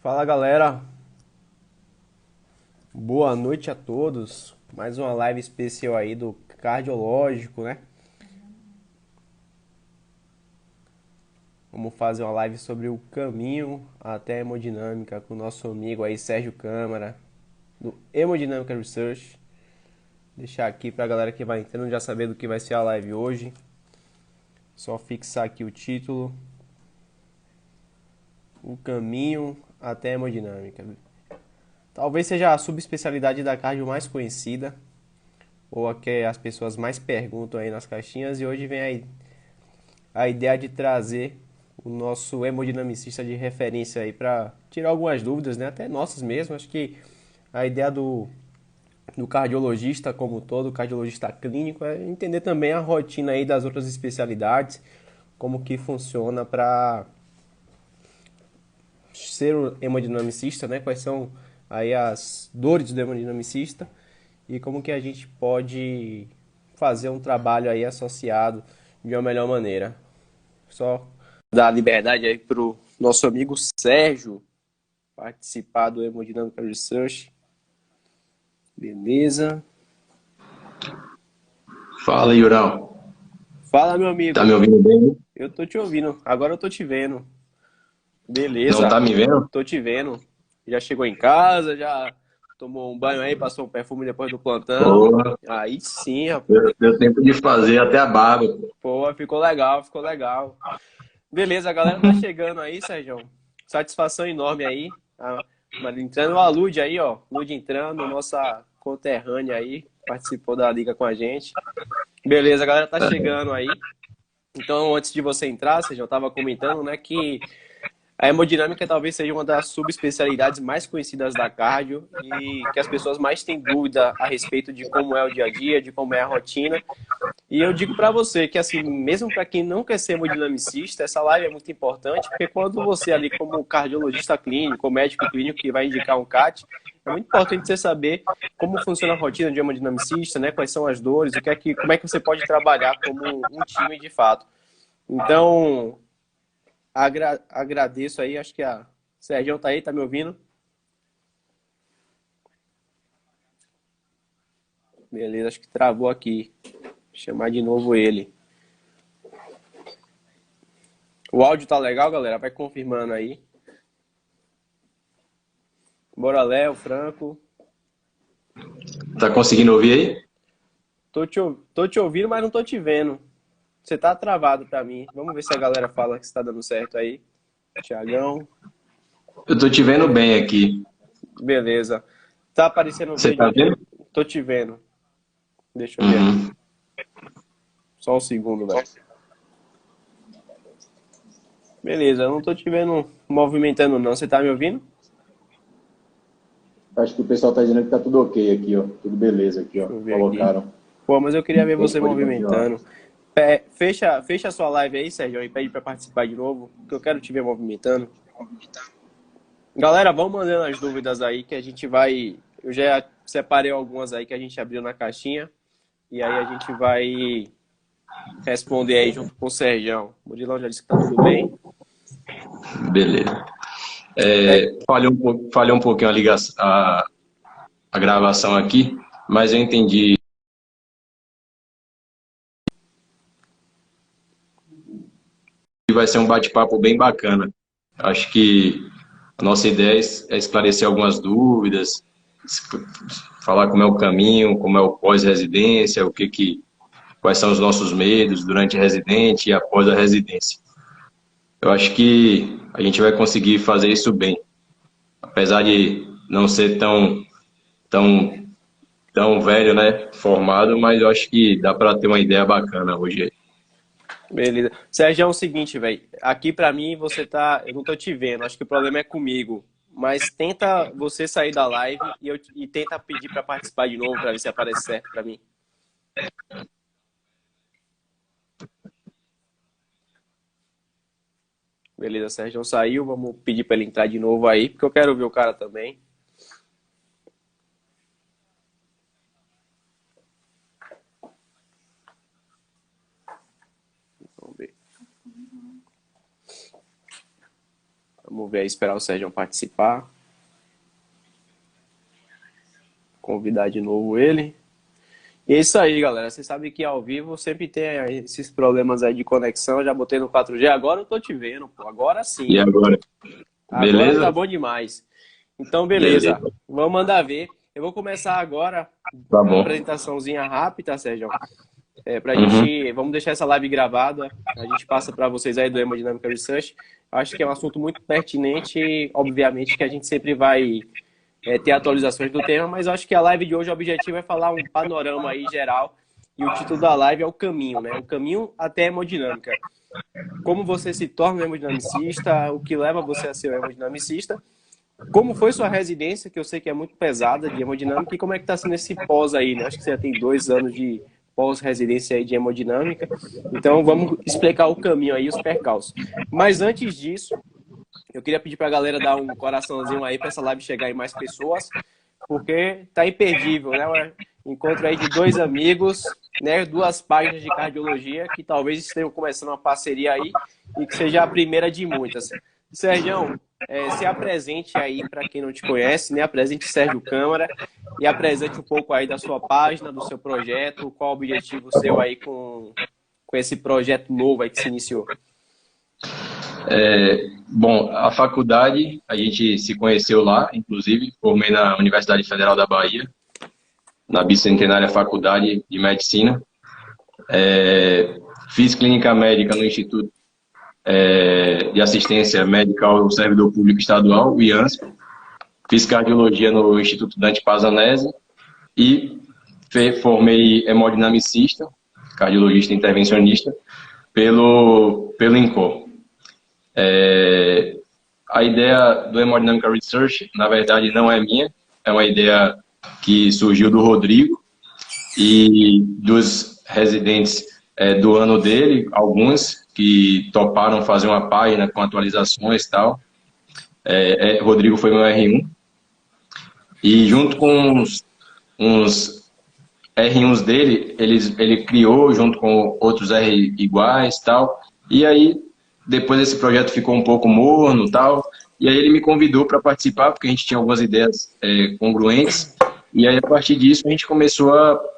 Fala galera, boa noite a todos. Mais uma live especial aí do cardiológico, né? Vamos fazer uma live sobre o caminho até a hemodinâmica com o nosso amigo aí Sérgio Câmara, do Hemodynamic Research. Deixar aqui pra galera que vai entrando já saber do que vai ser a live hoje. Só fixar aqui o título: O caminho até a hemodinâmica. Talvez seja a subespecialidade da cardio mais conhecida, ou a que as pessoas mais perguntam aí nas caixinhas, e hoje vem a ideia de trazer o nosso hemodinamicista de referência aí para tirar algumas dúvidas, né? Até nossas mesmo. Acho que a ideia do cardiologista como um todo, cardiologista clínico, é entender também a rotina aí das outras especialidades, como que funciona para ser o hemodinamicista, né? Quais são aí as dores do hemodinamicista e como que a gente pode fazer um trabalho aí associado de uma melhor maneira. Só dar liberdade aí pro nosso amigo Sérgio participar do Hemodynamic Research. Beleza? Fala, Yurão. Fala, meu Tá me amigo. ouvindo bem? Eu tô te ouvindo. Agora eu tô te vendo. Não Beleza? tá me vendo? Tô te vendo. Já chegou em casa, já tomou um banho aí, passou um perfume depois do plantão. Porra, Aí sim, rapaz. deu tempo de fazer até a barba, pô. Pô, ficou legal, ficou legal. Beleza, a galera tá chegando aí, Sérgio. Satisfação enorme aí. Mas entrando a Lud aí, ó. Lud entrando, nossa conterrânea aí, participou da liga com a gente. Beleza, a galera tá chegando aí. Então, antes de você entrar, você já estava comentando, né, que a hemodinâmica talvez seja uma das subespecialidades mais conhecidas da cardio e que as pessoas mais têm dúvida a respeito de como é o dia a dia, de como é a rotina. E eu digo para você que, assim, mesmo para quem não quer ser hemodinamicista, essa live é muito importante, porque quando você ali, como cardiologista clínico, ou médico clínico que vai indicar um CAT, é muito importante você saber como funciona a rotina de hemodinamicista, né? Quais são as dores, como é que você pode trabalhar como um time de fato. Então, agradeço aí, acho que a Sérgio tá aí, tá me ouvindo? Beleza, acho que travou aqui. Vou chamar de novo ele. O áudio tá legal, galera? Vai confirmando aí. Bora, Léo, Franco. Tá conseguindo ouvir aí? Tô te ouvindo, mas não tô te vendo. Você tá travado pra mim. Vamos ver se a galera fala que está dando certo aí. Tiagão. Eu tô te vendo bem aqui. Beleza. Tá aparecendo Você verde tá onde? vendo? Tô te vendo. Deixa eu ver aqui. Uhum. Só um segundo, velho. Beleza, eu não tô te vendo movimentando não. Você tá me ouvindo? Acho que o pessoal tá dizendo que tá tudo ok aqui, ó. Tudo beleza aqui, ó. Deixa eu ver aqui. Colocaram. Pô, mas eu queria ver A gente você pode continuar. movimentando. Fecha a sua live aí, Sérgio, e pede pra participar de novo, que eu quero te ver movimentando. Galera, vão mandando as dúvidas aí que a gente vai. Eu já separei algumas aí que a gente abriu na caixinha. E aí a gente vai responder aí junto com o Sérgio. O Murilão já disse que tá tudo bem. Beleza. É, Falhou um pouquinho a gravação aqui, mas eu entendi que vai ser um bate-papo bem bacana. Acho que a nossa ideia é esclarecer algumas dúvidas, falar como é o caminho, como é o pós-residência, quais são os nossos medos durante a residente e após a residência. Eu acho que a gente vai conseguir fazer isso bem, apesar de não ser tão, tão velho, né, formado, mas eu acho que dá para ter uma ideia bacana hoje aí. beleza. Sérgio, é o seguinte, velho. Aqui pra mim você tá. Eu não tô te vendo. Acho que o problema é comigo. Mas tenta você sair da live e tenta pedir pra participar de novo pra ver se aparece certo pra mim. Beleza, Sérgio saiu. Vamos pedir pra ele entrar de novo aí, porque eu quero ver o cara também. Vamos ver. Vamos ver aí, esperar o Sérgio participar. Convidar de novo ele. E é isso aí, galera. Você sabe que ao vivo sempre tem esses problemas aí de conexão. Já botei no 4G, agora eu tô te vendo, pô. Agora sim. E agora? Agora Beleza? tá bom demais. Então, beleza. Beleza. Vamos mandar ver. Eu vou começar agora Tá uma bom. apresentaçãozinha rápida, Sérgio. Pra gente, vamos deixar essa live gravada. A gente passa para vocês aí do Hemodynamic Research. Acho que é um assunto muito pertinente. Obviamente que a gente sempre vai ter atualizações do tema, mas acho que a live de hoje, o objetivo é falar um panorama aí geral. E o título da live é o caminho, né? O caminho até a hemodinâmica. Como você se torna um hemodinamicista, o que leva você a ser um hemodinamicista. Como foi sua residência, que eu sei que é muito pesada, de hemodinâmica, e como é que está sendo esse pós aí, né? Acho que você já tem 2 anos de pós-residência aí de hemodinâmica. Então, vamos explicar o caminho aí, os percalços. Mas antes disso, eu queria pedir para a galera dar um coraçãozinho aí para essa live chegar em mais pessoas, porque tá imperdível, né? Encontro aí de 2 amigos, né? 2 páginas de cardiologia, que talvez estejam começando uma parceria aí, e que seja a primeira de muitas. Sérgio, se apresente aí para quem não te conhece, né? Apresente Sérgio Câmara e apresente um pouco aí da sua página, do seu projeto, qual o objetivo seu aí com esse projeto novo aí que se iniciou. Bom, a faculdade, a gente se conheceu lá, inclusive, formei na Universidade Federal da Bahia, na bicentenária Faculdade de Medicina. Fiz clínica médica no Instituto de Assistência Médica ao Servidor Público Estadual, o IANSP. Fiz cardiologia no Instituto Dante Pazanese e formei hemodinamicista, cardiologista intervencionista, pelo INCOR. A ideia do Hemodynamic Research, na verdade, não é minha, é uma ideia que surgiu do Rodrigo e dos residentes do ano dele, alguns que toparam fazer uma página com atualizações e tal. Rodrigo foi meu R1 e junto com uns R1s dele, ele criou junto com outros R iguais e tal, e aí depois esse projeto ficou um pouco morno e tal, e aí ele me convidou para participar, porque a gente tinha algumas ideias congruentes, e aí a partir disso a gente começou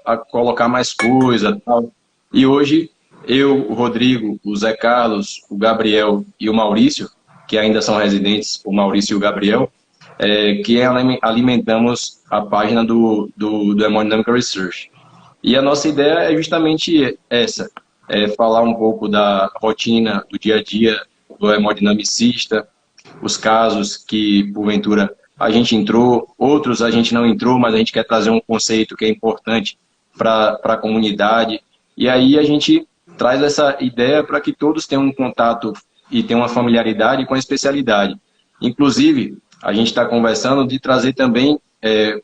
a colocar mais coisa e tal. E hoje eu, o Rodrigo, o Zé Carlos, o Gabriel e o Maurício, que ainda são residentes, o Maurício e o Gabriel, que alimentamos a página do Hemodynamic Research. E a nossa ideia é justamente essa, falar um pouco da rotina, do dia a dia do hemodinamicista, os casos que, porventura, a gente entrou, outros a gente não entrou, mas a gente quer trazer um conceito que é importante para a comunidade. E aí a gente traz essa ideia para que todos tenham um contato e tenham uma familiaridade com a especialidade. Inclusive, a gente está conversando de trazer também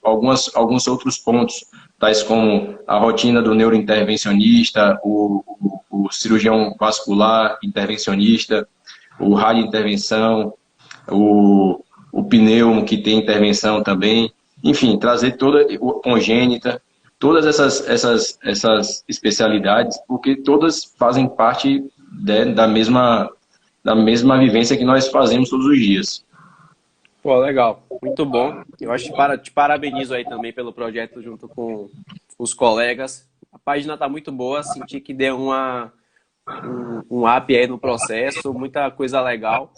alguns outros pontos, tais como a rotina do neurointervencionista, o cirurgião vascular intervencionista, o radiointervenção, o pneumo que tem intervenção também, enfim, trazer toda congênita, todas essas especialidades, porque todas fazem parte da mesma vivência que nós fazemos todos os dias. Pô, legal, muito bom. Eu acho que te parabenizo aí também pelo projeto junto com os colegas. A página está muito boa, senti que deu um up aí no processo, muita coisa legal,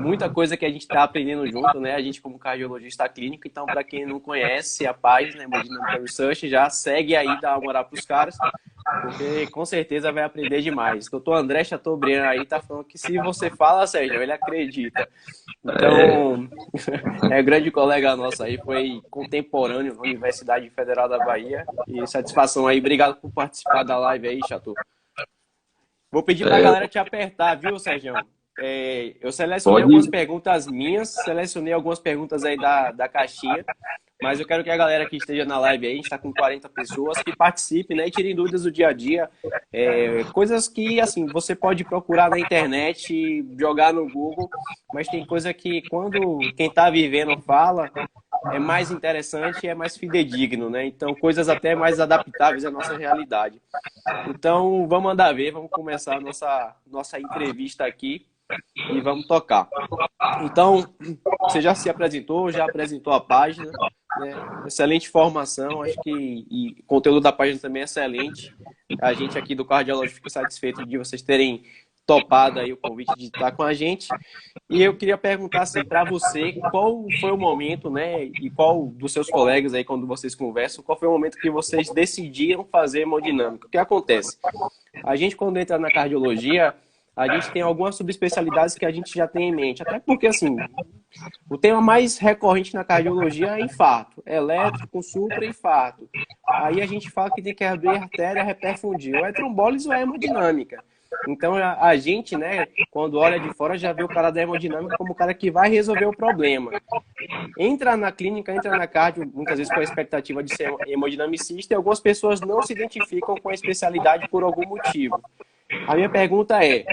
muita coisa que a gente está aprendendo junto, né? A gente como cardiologista clínico, então para quem não conhece a página Hemodynamic Research, já segue aí, dá uma moral para os caras, porque com certeza vai aprender demais. O doutor André Chateaubriand aí tá falando que se você fala, Sérgio, ele acredita. Então, é grande colega nosso aí, foi contemporâneo na Universidade Federal da Bahia, e satisfação aí, obrigado por participar da live aí, Chateau. Vou pedir para a galera te apertar, viu, Sérgio? Eu selecionei algumas perguntas minhas, selecionei algumas perguntas aí da caixinha, mas eu quero que a galera que esteja na live aí, a gente está com 40 pessoas, que participe, né, e tirem dúvidas do dia a dia, coisas que, assim, você pode procurar na internet, jogar no Google, mas tem coisa que quando quem está vivendo fala, é mais interessante e é mais fidedigno, né? Então, coisas até mais adaptáveis à nossa realidade. Então, vamos mandar ver, vamos começar a nossa entrevista aqui. e vamos tocar. Então, você já se apresentou, já apresentou a página, né? Excelente formação, acho que e o conteúdo da página também é excelente. A gente aqui do Cardiologia fica satisfeito de vocês terem topado aí o convite de estar com a gente. E eu queria perguntar assim, para você, qual foi o momento, né, e qual dos seus colegas aí, quando vocês conversam, qual foi o momento que vocês decidiram fazer hemodinâmica? O que acontece? A gente, quando entra na cardiologia, a gente tem algumas subespecialidades que a gente já tem em mente. Até porque, assim, o tema mais recorrente na cardiologia é infarto. Eletro, supra e infarto. Aí a gente fala que tem que abrir artéria, reperfundir. Ou é trombólise ou é hemodinâmica. Então, a gente, né, quando olha de fora, já vê o cara da hemodinâmica como o cara que vai resolver o problema. Entra na clínica, entra na cardio, muitas vezes com a expectativa de ser hemodinamicista, e algumas pessoas não se identificam com a especialidade por algum motivo. A minha pergunta é,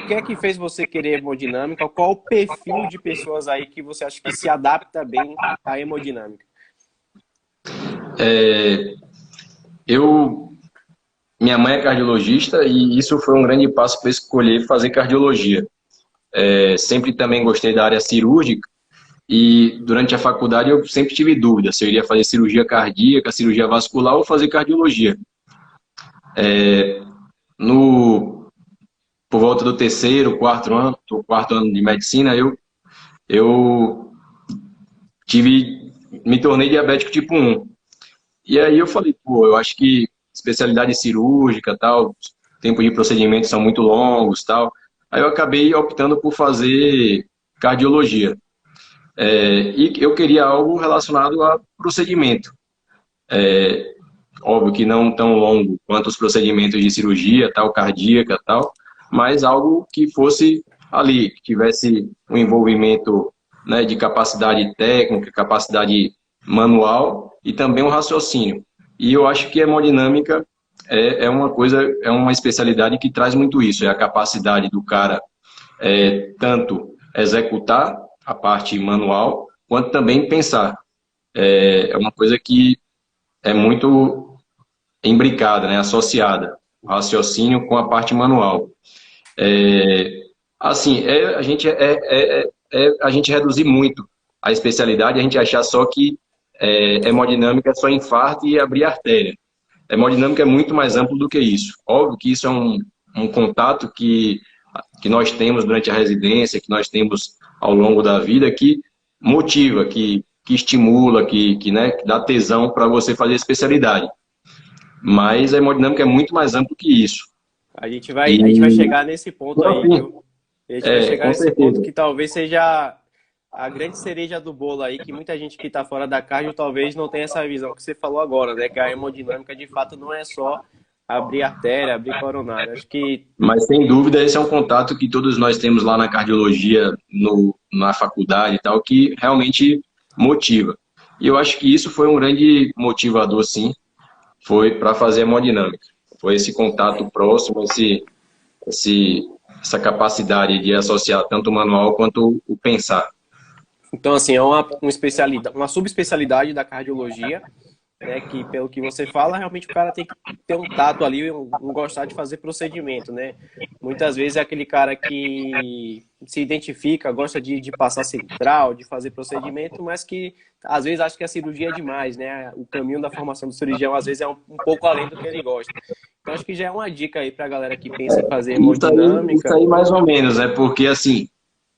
o que é que fez você querer hemodinâmica? Qual o perfil de pessoas aí que você acha que se adapta bem à hemodinâmica? Minha mãe é cardiologista e isso foi um grande passo para escolher fazer cardiologia. Sempre também gostei da área cirúrgica e durante a faculdade eu sempre tive dúvida se eu iria fazer cirurgia cardíaca, cirurgia vascular ou fazer cardiologia. Por volta do terceiro, quarto ano de medicina, eu me tornei diabético tipo 1. E aí eu falei, eu acho que especialidade cirúrgica, tal, tempo de procedimentos são muito longos, tal. Aí eu acabei optando por fazer cardiologia. E eu queria algo relacionado a procedimento. Óbvio que não tão longo quanto os procedimentos de cirurgia, tal, cardíaca, tal, mas algo que fosse ali, que tivesse um envolvimento, né, de capacidade técnica, capacidade manual e também um raciocínio. E eu acho que a hemodinâmica é uma especialidade que traz muito isso, é a capacidade do cara tanto executar a parte manual, quanto também pensar. É uma coisa que é muito imbricada, né, associada, o raciocínio com a parte manual. Assim, a gente reduzir muito a especialidade, a gente achar só que hemodinâmica é só infarto e abrir artéria. Hemodinâmica é muito mais amplo do que isso. Óbvio que isso é um contato que nós temos durante a residência, que nós temos ao longo da vida, que motiva, que estimula, né, que dá tesão para você fazer especialidade. Mas a hemodinâmica é muito mais amplo que isso. A gente vai chegar nesse ponto aí, viu? A gente vai chegar nesse ponto que talvez seja a grande cereja do bolo aí, que muita gente que está fora da cardio talvez não tenha essa visão que você falou agora, né? Que a hemodinâmica, de fato, não é só abrir artéria, abrir coronária. Acho que... Mas, sem dúvida, esse é um contato que todos nós temos lá na cardiologia, na faculdade e tal, que realmente motiva. E eu acho que isso foi um grande motivador, sim, foi para fazer hemodinâmica. Foi esse contato próximo, essa capacidade de associar tanto o manual quanto o pensar. Então, assim, é uma subespecialidade da cardiologia, né, que, pelo que você fala, realmente o cara tem que ter um tato ali, um gostar de fazer procedimento, né? Muitas vezes é aquele cara que se identifica, gosta de passar central, de fazer procedimento, mas que às vezes acha que a cirurgia é demais, né? O caminho da formação do cirurgião às vezes é um pouco além do que ele gosta. Então, acho que já é uma dica aí pra galera que pensa em fazer hemodinâmica. Isso aí mais ou menos, né? Porque, assim,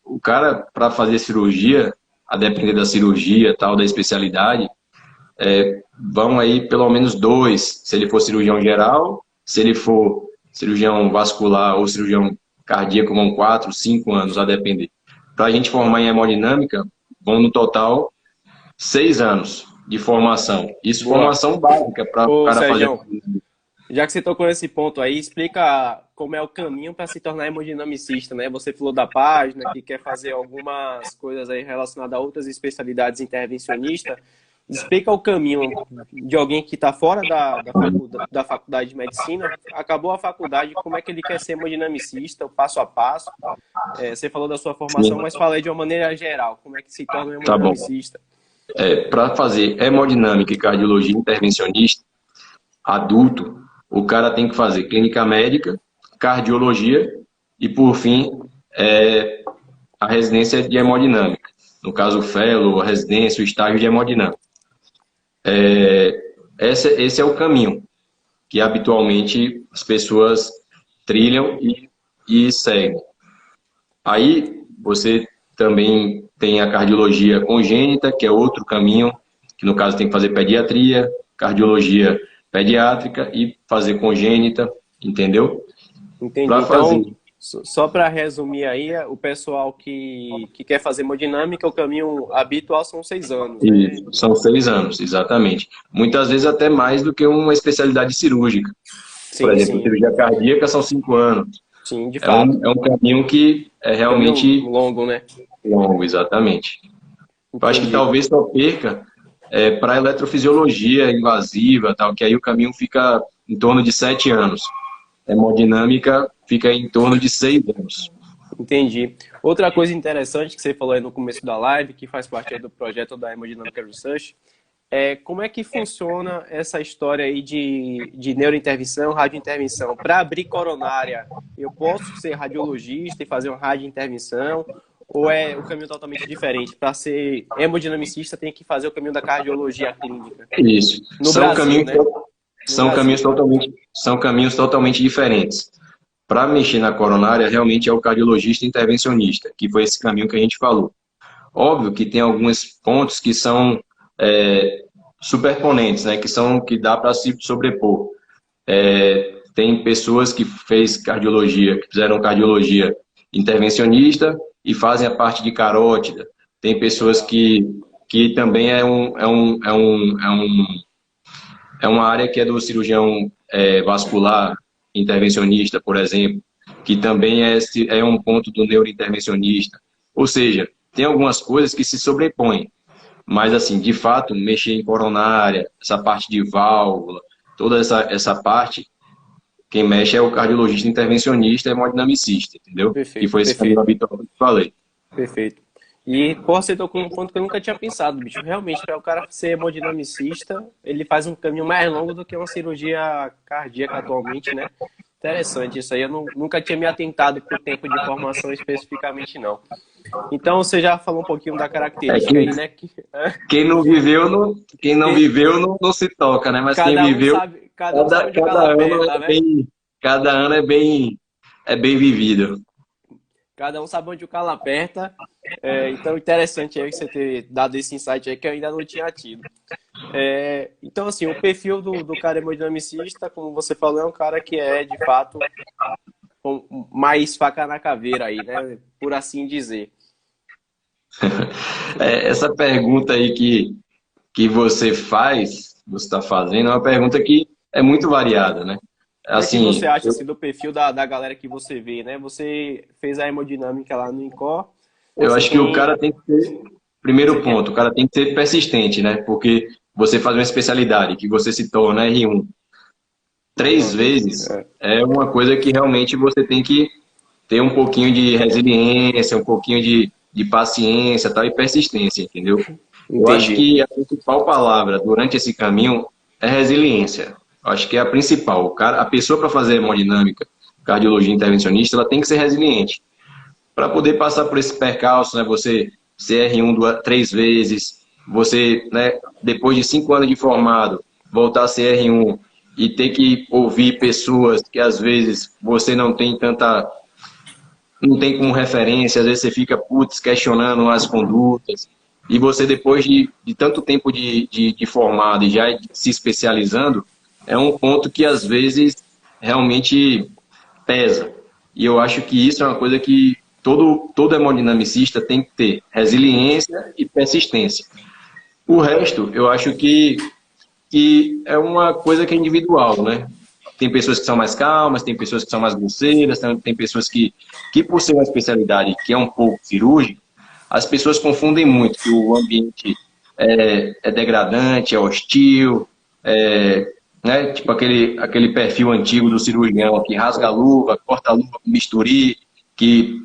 o cara, para fazer cirurgia, a depender da cirurgia, tal, da especialidade, vão aí pelo menos 2, se ele for cirurgião geral, se ele for cirurgião vascular ou cirurgião cardíaco, vão 4, 5 anos, a depender. Para a gente formar em hemodinâmica, vão no total 6 anos de formação. Isso, formação básica para o cara Sérgio, fazer. Já que você tocou nesse ponto aí, explica como é o caminho para se tornar hemodinamicista, né? Você falou da página, que quer fazer algumas coisas aí relacionadas a outras especialidades intervencionistas. Explica o caminho de alguém que está fora da faculdade de medicina, acabou a faculdade, como é que ele quer ser hemodinamicista, o passo a passo. Você falou da sua formação, mas falei de uma maneira geral, como é que se torna um hemodinamicista. Para fazer hemodinâmica e cardiologia intervencionista, adulto, o cara tem que fazer clínica médica, cardiologia e, por fim, é a residência de hemodinâmica. No caso, o fellow, a residência, o estágio de hemodinâmica. Esse é o caminho que habitualmente as pessoas trilham e seguem. Aí você também tem a cardiologia congênita, que é outro caminho, que no caso tem que fazer pediatria, cardiologia pediátrica e fazer congênita, entendeu? Entendi. Pra fazer. Então, só para resumir aí, o pessoal que quer fazer hemodinâmica, o caminho habitual são 6 anos, né? Isso, são 6 anos, exatamente. Muitas vezes até mais do que uma especialidade cirúrgica. Por Sim, exemplo, sim. cirurgia cardíaca são 5 anos. Sim, de fato. É um caminho que é realmente Caminho longo, né? longo, exatamente. Eu acho que Entendi. talvez só perca para eletrofisiologia invasiva, tal, que aí o caminho fica em torno de 7 anos. Hemodinâmica fica em torno de 6 anos. Entendi. Outra coisa interessante que você falou aí no começo da live, que faz parte aí do projeto da Hemodynamic Research, é como é que funciona essa história aí de neurointervenção, radiointervenção. Para abrir coronária, eu posso ser radiologista e fazer uma radiointervenção, ou é o caminho totalmente diferente? Para ser hemodinamicista, tem que fazer o caminho da cardiologia clínica. Isso. No Brasil, né? São caminhos totalmente diferentes. Para mexer na coronária, realmente é o cardiologista intervencionista, que foi esse caminho que a gente falou. Óbvio que tem alguns pontos que são superponentes, né, que dá para se sobrepor. Tem pessoas que fizeram cardiologia intervencionista e fazem a parte de carótida. Tem pessoas que também é uma área que é do cirurgião vascular intervencionista, por exemplo, que também é um ponto do neurointervencionista. Ou seja, tem algumas coisas que se sobrepõem. Mas, assim, de fato, mexer em coronária, essa parte de válvula, toda essa parte, quem mexe é o cardiologista intervencionista e hemodinamicista, entendeu? Perfeito, Que foi esse perfeito. caminho habitual que eu falei. Perfeito. E, pô, você tocou num ponto que eu nunca tinha pensado, bicho. Realmente, para o cara ser hemodinamicista, ele faz um caminho mais longo do que uma cirurgia cardíaca atualmente, né? Interessante isso aí. Eu nunca tinha me atentado para o tempo de formação especificamente, não. Então, você já falou um pouquinho da característica aí, né? Quem não viveu, não se toca, né? Mas quem viveu, cada um sabe onde o calo aperta, né? cada ano é bem vivido. Cada um sabe onde o calo aperta. Então, interessante aí você ter dado esse insight aí que eu ainda não tinha tido. Então, assim, o perfil do cara hemodinamicista, como você falou, é um cara que é, de fato, mais faca na caveira aí, né? Por assim dizer. Essa pergunta aí que você está fazendo, é uma pergunta que é muito variada, né? Assim, o que você acha assim, do perfil da galera que você vê, né? Você fez a hemodinâmica lá no INCOR. Eu acho que o cara tem que ser, primeiro ponto, o cara tem que ser persistente, né? Porque você faz uma especialidade que você se torna R1 3 vezes, é uma coisa que realmente você tem que ter um pouquinho de resiliência, um pouquinho de paciência, tal, e persistência, entendeu? Entendi. Eu acho que a principal palavra durante esse caminho é resiliência. Eu acho que é a principal. A pessoa para fazer hemodinâmica, cardiologia intervencionista, ela tem que ser resiliente. Para poder passar por esse percalço, né, você ser R1 3 vezes, você, né, depois de 5 anos de formado, voltar a ser R1 e ter que ouvir pessoas que às vezes você não tem como referência, às vezes você fica, questionando as condutas, e você depois de tanto tempo de formado e já se especializando, é um ponto que às vezes realmente pesa. E eu acho que isso é uma coisa que todo hemodinamicista tem que ter, resiliência e persistência. O resto, eu acho que é uma coisa que é individual, né? Tem pessoas que são mais calmas, tem pessoas que são mais grosseiras, tem pessoas que por ser uma especialidade que é um pouco cirúrgica, as pessoas confundem muito que o ambiente é degradante, é hostil, né? Tipo aquele perfil antigo do cirurgião que rasga a luva, corta a luva com bisturi, que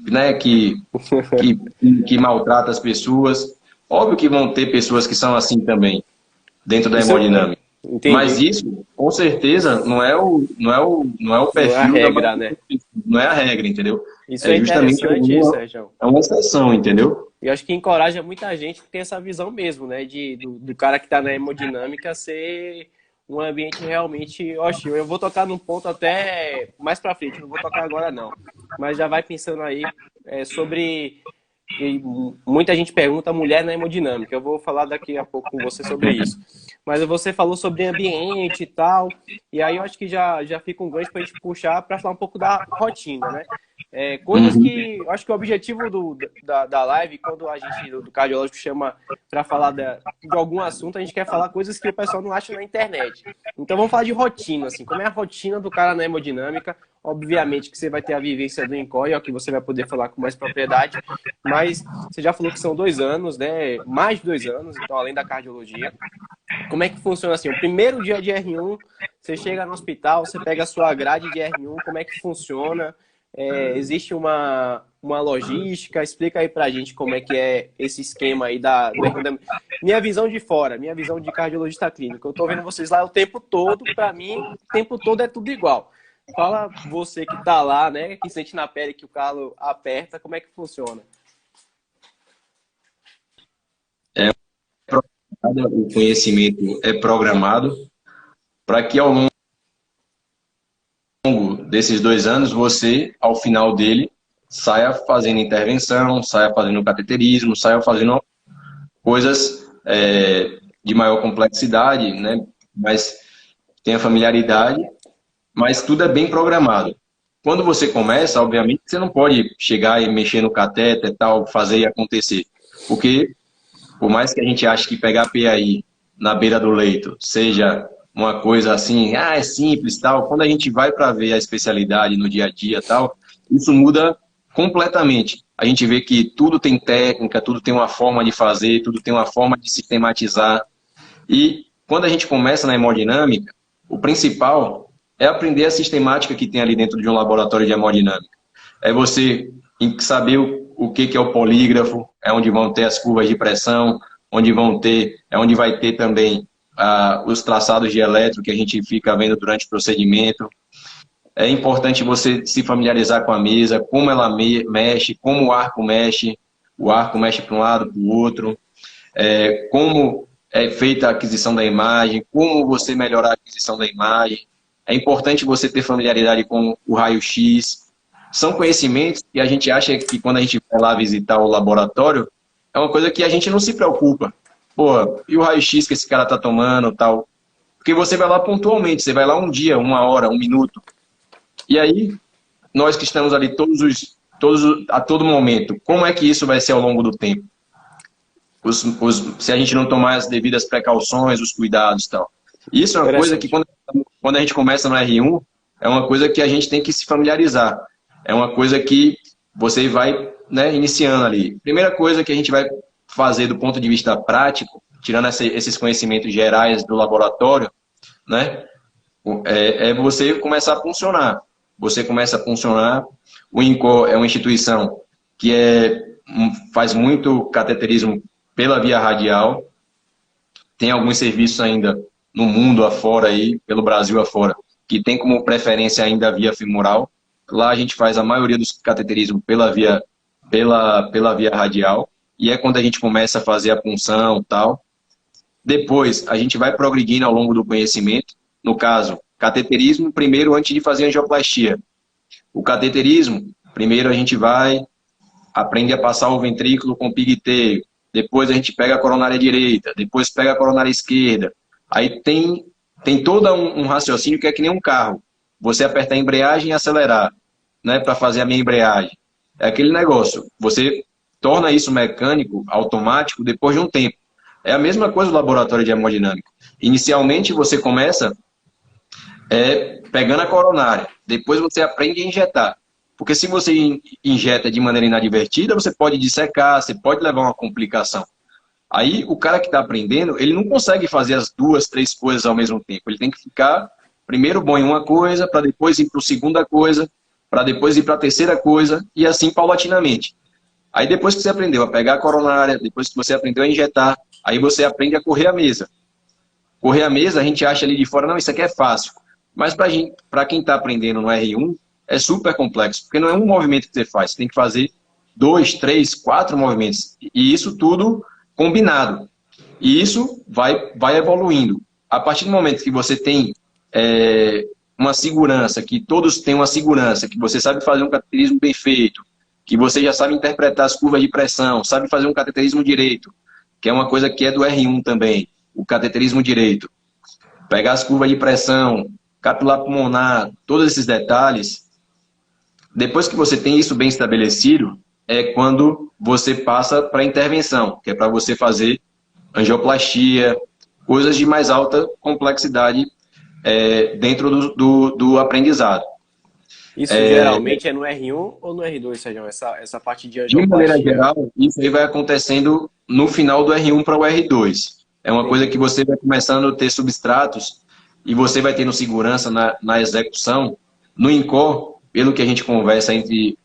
maltrata as pessoas. Óbvio que vão ter pessoas que são assim também, dentro da hemodinâmica. Mas Entendi. isso, com certeza, não é o Não é a perfil da regra, maioria, né? não é a regra, entendeu? Isso É é justamente interessante, Sérgio. é uma exceção, entendeu? E eu acho que encoraja muita gente que tem essa visão mesmo, né? Do cara que está na hemodinâmica ser um ambiente realmente hostil. Eu vou tocar num ponto até mais para frente, não vou tocar agora não. Mas já vai pensando aí sobre que muita gente pergunta mulher na hemodinâmica. Eu vou falar daqui a pouco com você sobre isso. Mas você falou sobre ambiente e tal, e aí eu acho que já fica um gancho para a gente puxar para falar um pouco da rotina, né? Coisas Uhum. que eu acho que o objetivo da live, quando a gente do cardiológico chama para falar de algum assunto, a gente quer falar coisas que o pessoal não acha na internet. Então vamos falar de rotina, assim, como é a rotina do cara na hemodinâmica. Obviamente que você vai ter a vivência do INCOI, que você vai poder falar com mais propriedade, mas você já falou que são 2 anos, né? Mais de 2 anos, então além da cardiologia. Como é que funciona assim? O primeiro dia de R1, você chega no hospital, você pega a sua grade de R1, como é que funciona? Existe uma logística? Explica aí pra gente como é que é esse esquema aí do R1. Minha visão de fora, minha visão de cardiologista clínico. Eu tô vendo vocês lá o tempo todo, pra mim, o tempo todo é tudo igual. Fala você que tá lá, né, que sente na pele que o calo aperta, como é que funciona? O conhecimento é programado para que ao longo desses 2 anos você, ao final dele, saia fazendo intervenção, saia fazendo cateterismo, saia fazendo coisas de maior complexidade, né? Mas tenha familiaridade, mas tudo é bem programado. Quando você começa, obviamente, você não pode chegar e mexer no catéter e tal, fazer e acontecer. Porque, por mais que a gente ache que pegar PAI na beira do leito seja uma coisa assim, é simples tal, quando a gente vai para ver a especialidade no dia a dia tal, isso muda completamente. A gente vê que tudo tem técnica, tudo tem uma forma de fazer, tudo tem uma forma de sistematizar. E quando a gente começa na hemodinâmica, o principal é aprender a sistemática que tem ali dentro de um laboratório de hemodinâmica. É você saber o que é o polígrafo, é onde vão ter as curvas de pressão, é onde vai ter também os traçados de eletro que a gente fica vendo durante o procedimento. É importante você se familiarizar com a mesa, como ela mexe, como o arco mexe para um lado, para o outro, como é feita a aquisição da imagem, como você melhorar a aquisição da imagem. É importante você ter familiaridade com o raio-x. São conhecimentos que a gente acha que quando a gente vai lá visitar o laboratório, é uma coisa que a gente não se preocupa. Pô, e o raio-x que esse cara tá tomando, tal? Porque você vai lá pontualmente, você vai lá um dia, 1 hora, 1 minuto. E aí, nós que estamos ali a todo momento, como é que isso vai ser ao longo do tempo? Se a gente não tomar as devidas precauções, os cuidados e tal. Isso é uma coisa que Interessante. quando a gente começa no R1, é uma coisa que a gente tem que se familiarizar. É uma coisa que você vai, né, iniciando ali. Primeira coisa que a gente vai fazer do ponto de vista prático, tirando esses conhecimentos gerais do laboratório, né, é você começar a funcionar. Você começa a funcionar. O INCO é uma instituição que faz muito cateterismo pela via radial. Tem alguns serviços ainda no mundo afora, aí, pelo Brasil afora, que tem como preferência ainda a via femoral. Lá a gente faz a maioria dos cateterismos pela via radial. E é quando a gente começa a fazer a punção e tal. Depois, a gente vai progredindo ao longo do conhecimento. No caso, cateterismo, primeiro antes de fazer angioplastia. O cateterismo, primeiro a gente aprende a passar o ventrículo com pigtail. Depois a gente pega a coronária direita, depois pega a coronária esquerda. Aí tem todo um raciocínio que é que nem um carro. Você apertar a embreagem e acelerar, né, para fazer a minha embreagem. É aquele negócio. Você torna isso mecânico, automático, depois de um tempo. É a mesma coisa do laboratório de hemodinâmica. Inicialmente você começa pegando a coronária. Depois você aprende a injetar. Porque se você injeta de maneira inadvertida, você pode dissecar, você pode levar uma complicação. Aí o cara que está aprendendo, ele não consegue fazer as 2, 3 coisas ao mesmo tempo. Ele tem que ficar primeiro bom em uma coisa, para depois ir para a segunda coisa, para depois ir para a terceira coisa, e assim paulatinamente. Aí depois que você aprendeu a pegar a coronária, depois que você aprendeu a injetar, aí você aprende a correr a mesa. Correr a mesa, a gente acha ali de fora, não, isso aqui é fácil. Mas para quem está aprendendo no R1, é super complexo, porque não é um movimento que você faz, você tem que fazer 2, 3, 4 movimentos. E isso tudo combinado. E isso vai evoluindo. A partir do momento que você tem uma segurança, que todos têm uma segurança, que você sabe fazer um cateterismo bem feito, que você já sabe interpretar as curvas de pressão, sabe fazer um cateterismo direito, que é uma coisa que é do R1 também, o cateterismo direito. Pegar as curvas de pressão, capilar pulmonar, todos esses detalhes. Depois que você tem isso bem estabelecido, é quando você passa para a intervenção, que é para você fazer angioplastia, coisas de mais alta complexidade dentro do aprendizado. Isso geralmente é no R1 ou no R2, Sérgio? Essa parte de De maneira angioplastia? geral, isso aí vai acontecendo no final do R1 para o R2. É uma coisa que você vai começando a ter substratos e você vai tendo segurança na execução. No INCOR, pelo que a gente conversa entre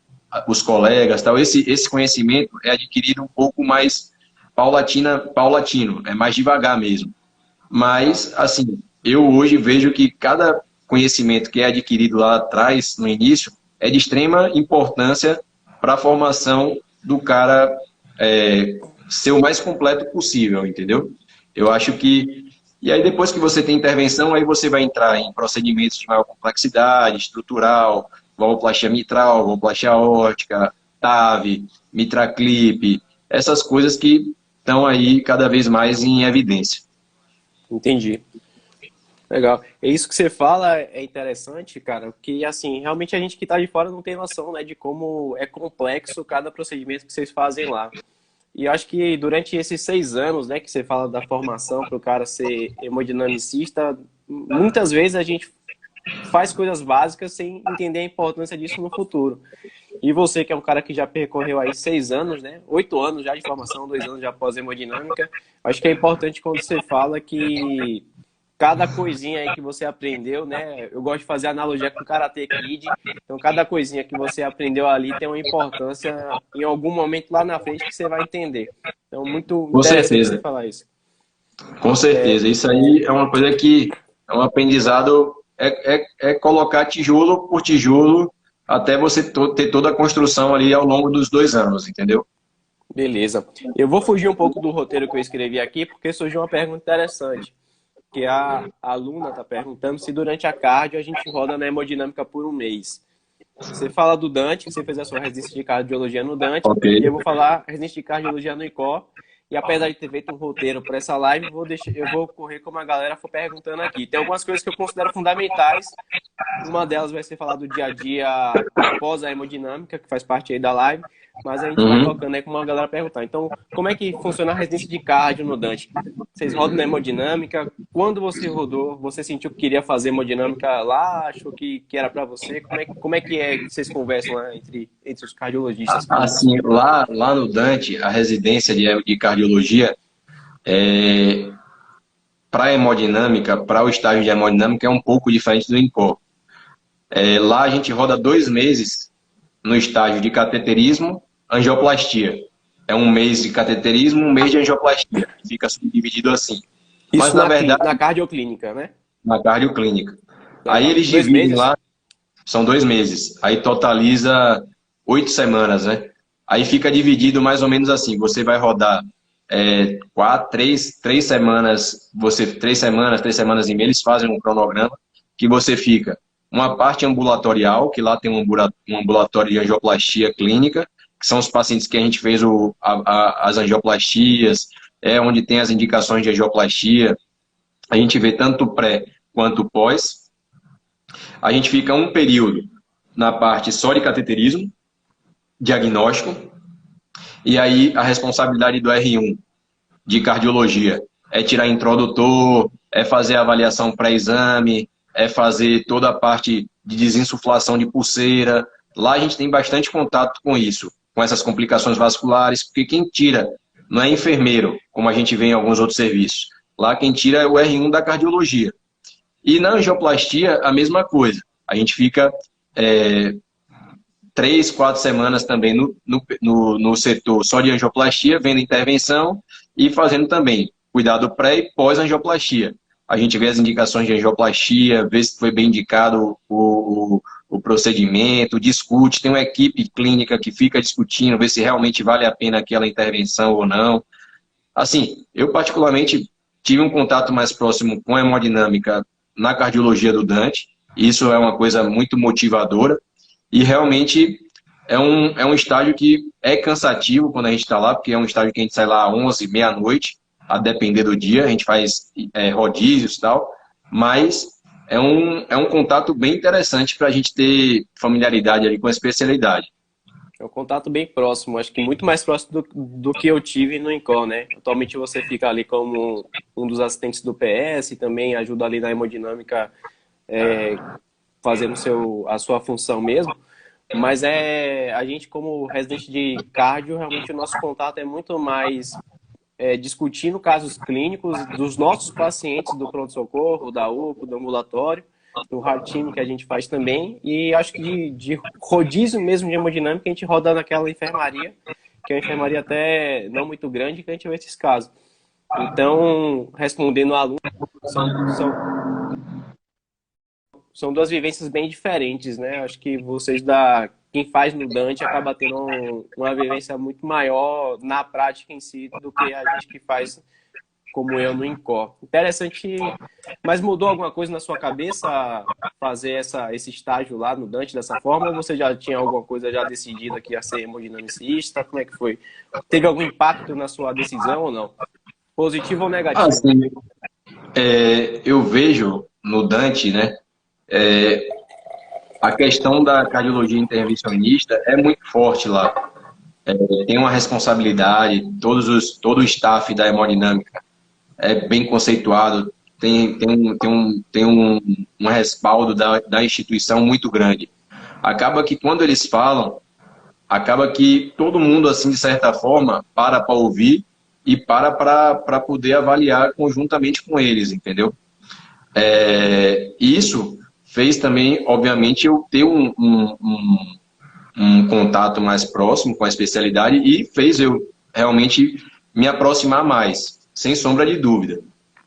os colegas, tal, esse conhecimento é adquirido um pouco mais paulatino, é mais devagar mesmo. Mas, assim, eu hoje vejo que cada conhecimento que é adquirido lá atrás, no início, é de extrema importância para a formação do cara ser o mais completo possível, entendeu? Eu acho que... E aí, depois que você tem intervenção, aí você vai entrar em procedimentos de maior complexidade, estrutural, valvoplastia mitral, valvoplastia aórtica, TAV, mitraclip, essas coisas que estão aí cada vez mais em evidência. Entendi. Legal. É isso que você fala é interessante, cara, porque assim, realmente a gente que está de fora não tem noção, né, de como é complexo cada procedimento que vocês fazem lá. E eu acho que durante esses 6 anos, né, que você fala da formação para o cara ser hemodinamicista, muitas vezes a gente faz coisas básicas sem entender a importância disso no futuro. E você, que é um cara que já percorreu aí 6 anos, né, 8 anos já de formação, 2 anos já pós-hemodinâmica, acho que é importante quando você fala que cada coisinha aí que você aprendeu, né? Eu gosto de fazer analogia com o Karate Kid. Então, cada coisinha que você aprendeu ali tem uma importância em algum momento lá na frente que você vai entender. Então, muito Com interessante certeza. você falar isso. Com certeza. Isso aí é uma coisa que é um aprendizado, é colocar tijolo por tijolo até você ter toda a construção ali ao longo dos 2 anos, entendeu? Beleza. Eu vou fugir um pouco do roteiro que eu escrevi aqui, porque surgiu uma pergunta interessante. Que a aluna está perguntando se durante a cardio a gente roda na hemodinâmica por 1 mês. Você fala do Dante, que você fez a sua residência de cardiologia no Dante, Ok. e eu vou falar residência de cardiologia no ICOR. E apesar de ter feito um roteiro para essa live, eu vou correr como a galera for perguntando aqui. Tem algumas coisas que eu considero fundamentais. Uma delas vai ser falar do dia a dia após a hemodinâmica, que faz parte aí da live. Mas a gente vai colocando aí como a galera perguntar. Então, como é que funciona a residência de cardio no Dante? Vocês rodam na hemodinâmica? Quando você rodou, você sentiu que queria fazer hemodinâmica lá? Achou que era para você? Como é que vocês conversam lá entre os cardiologistas? Assim, lá no Dante, a residência de cardiologia, para hemodinâmica, para o estágio de hemodinâmica, é um pouco diferente do INCOR. Lá a gente roda 2 meses no estágio de cateterismo, angioplastia. É 1 mês de cateterismo, 1 mês de angioplastia. Fica subdividido assim. Isso Mas, na verdade, na cardioclínica, né? na cardioclínica. Legal. Aí eles 2 dividem meses? lá, são 2 meses. Aí totaliza 8 semanas, né? Aí fica dividido mais ou menos assim. Você vai rodar 3 semanas, 3 semanas e meia, eles fazem um cronograma que você fica uma parte ambulatorial, que lá tem um ambulatório de angioplastia clínica, que são os pacientes que a gente fez as angioplastias, onde tem as indicações de angioplastia. A gente vê tanto pré quanto pós. A gente fica um período na parte só de cateterismo, diagnóstico, e aí a responsabilidade do R1 de cardiologia é tirar introdutor, é fazer a avaliação pré-exame, é fazer toda a parte de desinsuflação de pulseira. Lá a gente tem bastante contato com isso, com essas complicações vasculares, porque quem tira não é enfermeiro, como a gente vê em alguns outros serviços. Lá quem tira é o R1 da cardiologia. E na angioplastia, a mesma coisa. A gente fica 3, 4 semanas também no setor só de angioplastia, vendo intervenção e fazendo também cuidado pré e pós-angioplastia. a gente vê as indicações de angioplastia, vê se foi bem indicado o procedimento, discute, tem uma equipe clínica que fica discutindo, vê se realmente vale a pena aquela intervenção ou não. Assim, eu particularmente tive um contato mais próximo com a hemodinâmica na cardiologia do Dante, isso é uma coisa muito motivadora, e realmente é um estágio que é cansativo quando a gente está lá, porque é um estágio que a gente sai lá às 11, meia-noite, a depender do dia, a gente faz rodízios e tal, mas é um contato bem interessante para a gente ter familiaridade ali com a especialidade. É um contato bem próximo, acho que muito mais próximo do que eu tive no INCOR, né? Atualmente você fica ali como um dos assistentes do PS, também ajuda ali na hemodinâmica, fazendo a sua função mesmo. Mas a gente, como residente de cardio, realmente o nosso contato é muito mais discutindo casos clínicos dos nossos pacientes do pronto-socorro, da UPA, do ambulatório, do hard team que a gente faz também. E acho que de rodízio mesmo de hemodinâmica, a gente roda naquela enfermaria, que é uma enfermaria até não muito grande, que a gente vê esses casos. Então, respondendo ao aluno, são duas vivências bem diferentes, né? Acho que quem faz no Dante acaba tendo uma vivência muito maior na prática em si do que a gente que faz como eu no INCOR. Interessante, mas mudou alguma coisa na sua cabeça fazer esse estágio lá no Dante dessa forma? Ou você já tinha alguma coisa já decidida que ia ser hemodinamicista? Como é que foi? Teve algum impacto na sua decisão ou não? Positivo ou negativo? Sim. Eu vejo no Dante, né? A questão da cardiologia intervencionista é muito forte lá. Tem uma responsabilidade, todo o staff da hemodinâmica é bem conceituado, tem um respaldo da instituição muito grande. Acaba que quando eles falam, acaba que todo mundo, assim, de certa forma, para ouvir e para poder avaliar conjuntamente com eles, entendeu? Isso fez também, obviamente, eu ter um contato mais próximo com a especialidade e fez eu realmente me aproximar mais, sem sombra de dúvida.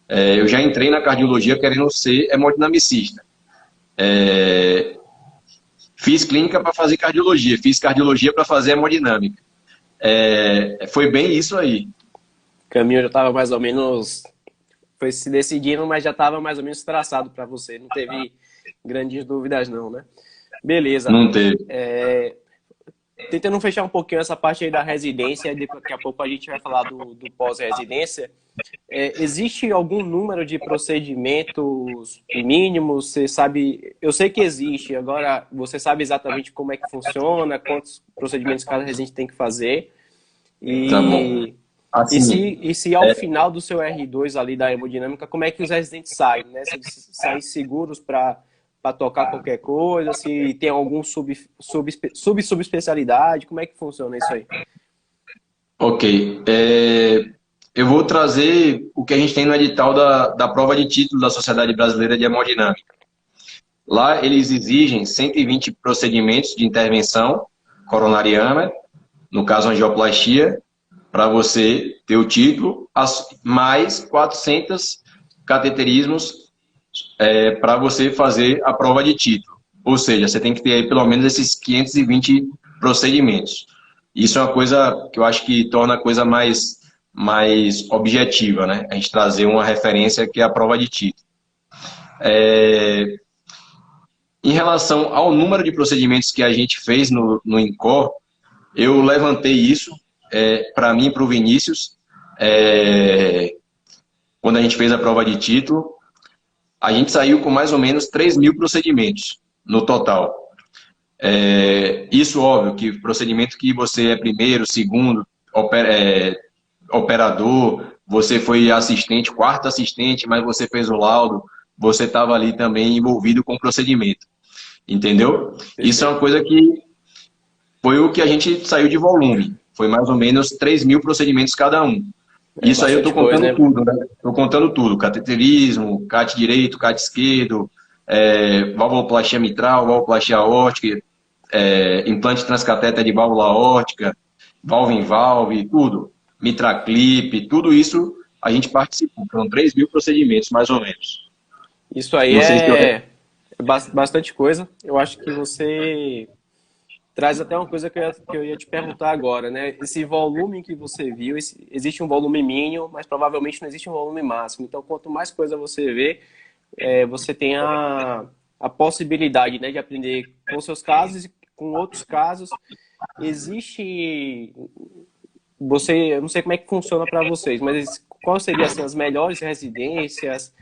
Eu já entrei na cardiologia querendo ser hemodinamicista. Fiz clínica para fazer cardiologia, fiz cardiologia para fazer hemodinâmica. Foi bem isso aí. O caminho já estava mais ou menos... Foi se decidindo, mas já estava mais ou menos traçado para você. Não teve grandes dúvidas não, né? Beleza. Não teve. Tentando fechar um pouquinho essa parte aí da residência, daqui a pouco a gente vai falar do pós-residência. Existe algum número de procedimentos mínimos? Você sabe? Eu sei que existe, agora você sabe exatamente como é que funciona, quantos procedimentos cada residente tem que fazer. Tá bom. Assim, E se ao final do seu R2 ali da hemodinâmica, como é que os residentes saem, né? Se eles saem seguros para tocar qualquer coisa, se tem algum subespecialidade, como é que funciona isso aí? Ok. Eu vou trazer o que a gente tem no edital da prova de título da Sociedade Brasileira de Hemodinâmica. Lá eles exigem 120 procedimentos de intervenção coronariana, no caso angioplastia, para você ter o título, mais 400 cateterismos para você fazer a prova de título. Ou seja, você tem que ter aí pelo menos esses 520 procedimentos. Isso é uma coisa que eu acho que torna a coisa mais objetiva, né? A gente trazer uma referência que é a prova de título. Em relação ao número de procedimentos que a gente fez no INCOR, eu levantei isso para mim e para o Vinícius, quando a gente fez a prova de título, a gente saiu com mais ou menos 3.000 procedimentos no total. Isso, óbvio, que procedimento que você é primeiro, segundo, operador, você foi assistente, quarto assistente, mas você fez o laudo, você estava ali também envolvido com o procedimento. Entendeu? Isso é uma coisa que foi o que a gente saiu de volume. Foi mais ou menos 3.000 procedimentos cada um. Isso aí eu estou contando tudo, né? Estou contando tudo. Cateterismo, CAT direito, CAT esquerdo, valvuloplastia mitral, valvuloplastia aórtica, implante transcatéter de válvula aórtica, valve em valve, tudo. Mitraclip, tudo isso a gente participou. Foram 3.000 procedimentos, mais ou menos. Isso aí Não sei se eu... é bastante coisa. Eu acho que você traz até uma coisa que eu ia te perguntar agora, né? Esse volume que você viu, existe um volume mínimo, mas provavelmente não existe um volume máximo. Então, quanto mais coisa você vê, você tem a possibilidade, né, de aprender com seus casos e com outros casos. Existe... eu não sei como é que funciona para vocês, mas quais seriam assim, as melhores residências?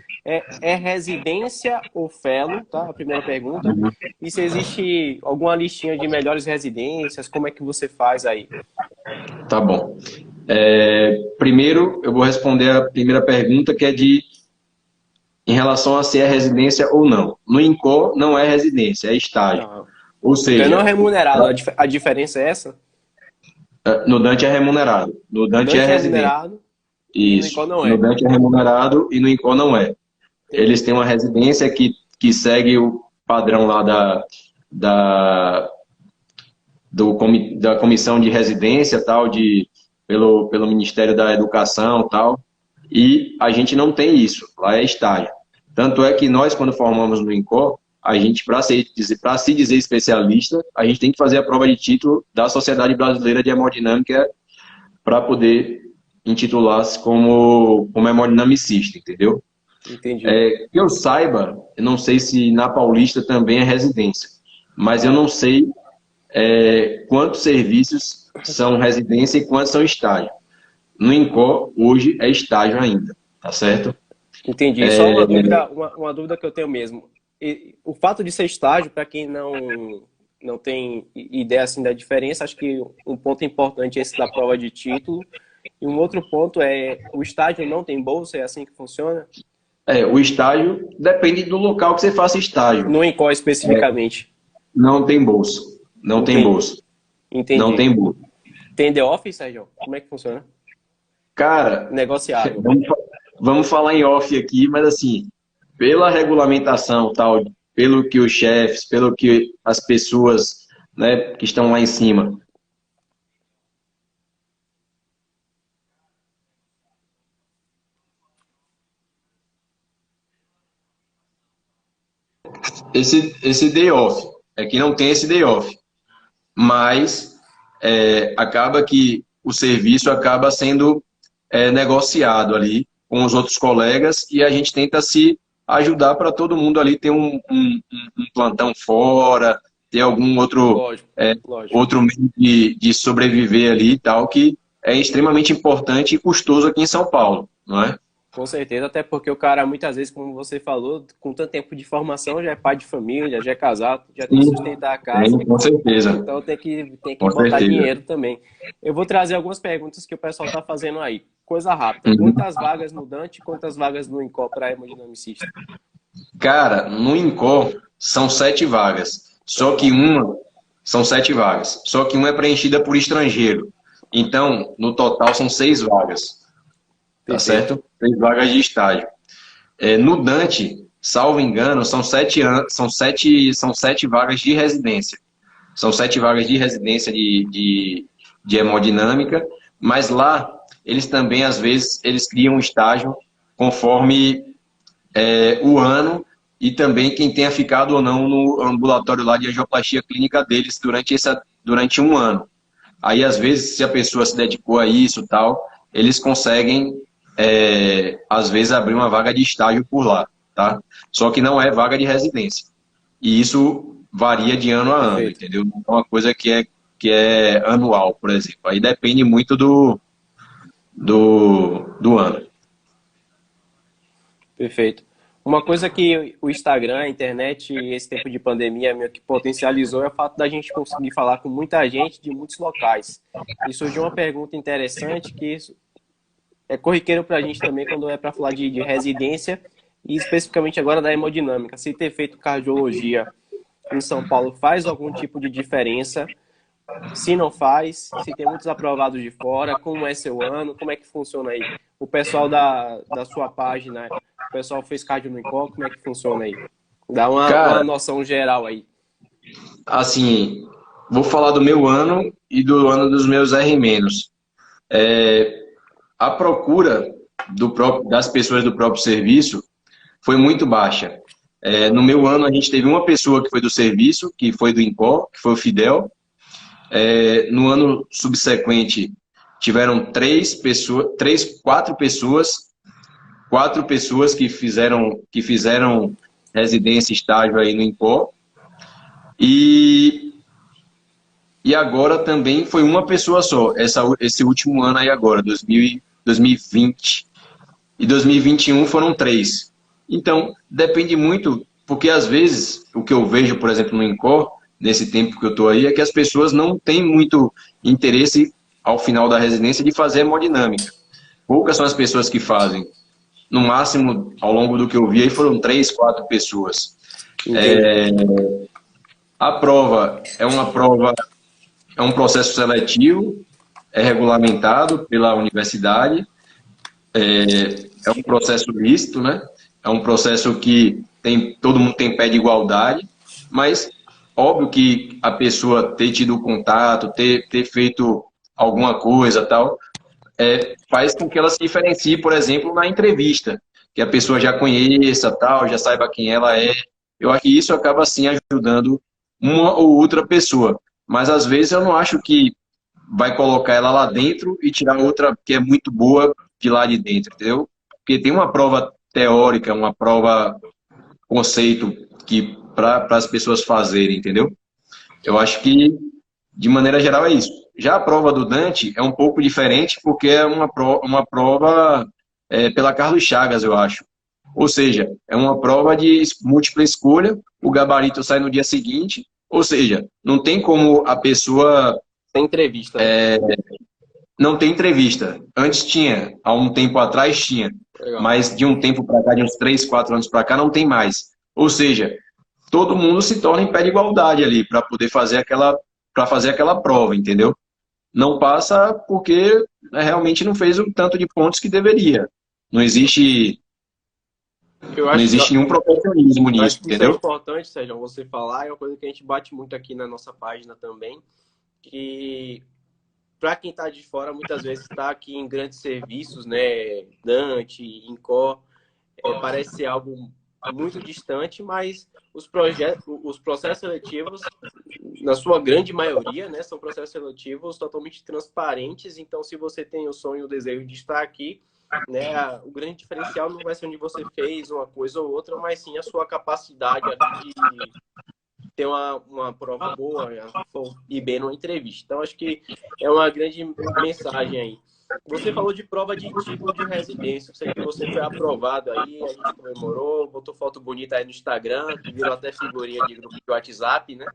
É residência ou fellow, tá? A primeira pergunta. E se existe alguma listinha de melhores residências, como é que você faz aí? Tá bom. Primeiro, eu vou responder a primeira pergunta, que é em relação a se é residência ou não. No INCOR não é residência, é estágio. Não. Ou Então não é seja, remunerado. A diferença é essa? no Dante é remunerado. No Dante é Dante é residência. remunerado e no Isso. INCOR não No é. Dante é remunerado e no INCOR não é. Eles têm uma residência que segue o padrão lá da comissão de residência, tal, pelo Ministério da Educação, tal. E a gente não tem isso. Lá é estágio. Tanto é que nós, quando formamos no INCOR, a gente, para se dizer especialista, a gente tem que fazer a prova de título da Sociedade Brasileira de Hemodinâmica para poder intitular-se como hemodinamicista, entendeu? Entendi. Que eu saiba, eu não sei se na Paulista também é residência, mas eu não sei quantos serviços são residência e quantos são estágio. No INCOR, hoje, é estágio ainda, tá certo? Entendi. Só uma dúvida que eu tenho mesmo. O fato de ser estágio, para quem não tem ideia assim da diferença, acho que um ponto importante é esse da prova de título. E um outro ponto é, o estágio não tem bolsa, é assim que funciona? O estágio depende do local que você faça estágio. No INCOR especificamente? Não tem bolsa. Não tem bolsa. Entendi. Não tem bolsa. Tem The Office, Sérgio? Como é que funciona? Cara, negociável. Vamos falar em off aqui, mas assim, pela regulamentação, tal, pelo que os chefes, pelo que as pessoas, né, que estão lá em cima. Esse day off, é que não tem esse day off, mas acaba que o serviço acaba sendo negociado ali com os outros colegas e a gente tenta se ajudar para todo mundo ali ter um plantão fora, ter algum Lógico. outro meio de sobreviver ali e tal, que é extremamente importante e custoso aqui em São Paulo, não é? Com certeza, até porque o cara, muitas vezes, como você falou, com tanto tempo de formação, já é pai de família, já é casado, já tem que sustentar a casa. Com certeza. Então tem que Com botar certeza. dinheiro também. Eu vou trazer algumas perguntas que o pessoal está fazendo aí. Coisa rápida. Quantas vagas no Dante e quantas vagas no INCOR para hemodinamicista? Cara, no INCOR são 7 vagas. Só que são 7 vagas. Só que uma é preenchida por estrangeiro. Então, no total, são 6 vagas. Tá certo? 6 vagas de estágio. No Dante, salvo engano, são 7 vagas de residência. São 7 vagas de residência de hemodinâmica, mas lá, eles também, às vezes, eles criam um estágio conforme o ano e também quem tenha ficado ou não no ambulatório lá de angioplastia clínica deles durante um ano. Aí, às vezes, se a pessoa se dedicou a isso e tal, eles conseguem, às vezes, abrir uma vaga de estágio por lá, tá? Só que não é vaga de residência. E isso varia de ano a ano, Perfeito. entendeu? Não é uma coisa que é anual, por exemplo. Aí depende muito do ano. Perfeito. Uma coisa que o Instagram, a internet e esse tempo de pandemia meio que potencializou é o fato da gente conseguir falar com muita gente de muitos locais. E surgiu uma pergunta interessante que é corriqueiro para a gente também quando é para falar de residência e especificamente agora da hemodinâmica. Se ter feito cardiologia em São Paulo faz algum tipo de diferença? Se não faz, se tem muitos aprovados de fora, como é seu ano, como é que funciona aí? O pessoal da sua página, o pessoal fez cardio no INCOR, como é que funciona aí? Dá uma noção geral aí. Assim, vou falar do meu ano e do ano dos meus R-. A procura das pessoas do próprio serviço foi muito baixa. No meu ano, a gente teve uma pessoa que foi do serviço, que foi do INCOR, que foi o Fidel. No ano subsequente, tiveram quatro pessoas que fizeram residência e estágio aí no INCOR. E agora também foi uma pessoa só, esse último ano aí agora, 2020. E 2021 foram 3. Então, depende muito, porque às vezes, o que eu vejo, por exemplo, no INCOR, nesse tempo que eu estou aí, é que as pessoas não têm muito interesse, ao final da residência, de fazer hemodinâmica. Poucas são as pessoas que fazem. No máximo, ao longo do que eu vi, aí foram 3, 4 pessoas. A prova é um processo seletivo, é regulamentado pela universidade, é um processo lícito, né? É um processo que todo mundo tem pé de igualdade, mas óbvio que a pessoa ter tido contato, ter feito alguma coisa tal, faz com que ela se diferencie, por exemplo, na entrevista, que a pessoa já conheça tal, já saiba quem ela é. Eu acho que isso acaba sim ajudando uma ou outra pessoa, mas às vezes eu não acho que vai colocar ela lá dentro e tirar outra que é muito boa de lá de dentro, entendeu? Porque tem uma prova teórica, uma prova conceito que para as pessoas fazerem, entendeu? Eu acho que, de maneira geral, é isso. Já a prova do Dante é um pouco diferente, porque é uma prova pela Carlos Chagas, eu acho. Ou seja, é uma prova de múltipla escolha, o gabarito sai no dia seguinte, ou seja, não tem como a pessoa... Tem entrevista. Não tem entrevista. Antes tinha, há um tempo atrás tinha, Legal. Mas de um tempo para cá, de uns 3, 4 anos para cá, não tem mais. Ou seja, todo mundo se torna em pé de igualdade ali para poder fazer aquela prova, entendeu? Não passa porque realmente não fez o tanto de pontos que deveria. Não existe nenhum profissionalismo nisso, entendeu? Isso é importante, Sérgio, você falar, é uma coisa que a gente bate muito aqui na nossa página também, que para quem está de fora, muitas vezes está aqui em grandes serviços, né, Dante, INCOR, parece ser algo muito distante, mas os processos seletivos, na sua grande maioria, né, são processos seletivos totalmente transparentes. Então, se você tem o sonho e o desejo de estar aqui, né, o grande diferencial não vai ser onde você fez uma coisa ou outra, mas sim a sua capacidade de ter uma prova boa e bem numa entrevista. Então, acho que é uma grande mensagem aí. Você falou de prova de título de residência. Eu sei que você foi aprovado aí, a gente comemorou, botou foto bonita aí no Instagram, que virou até figurinha de grupo de WhatsApp, né?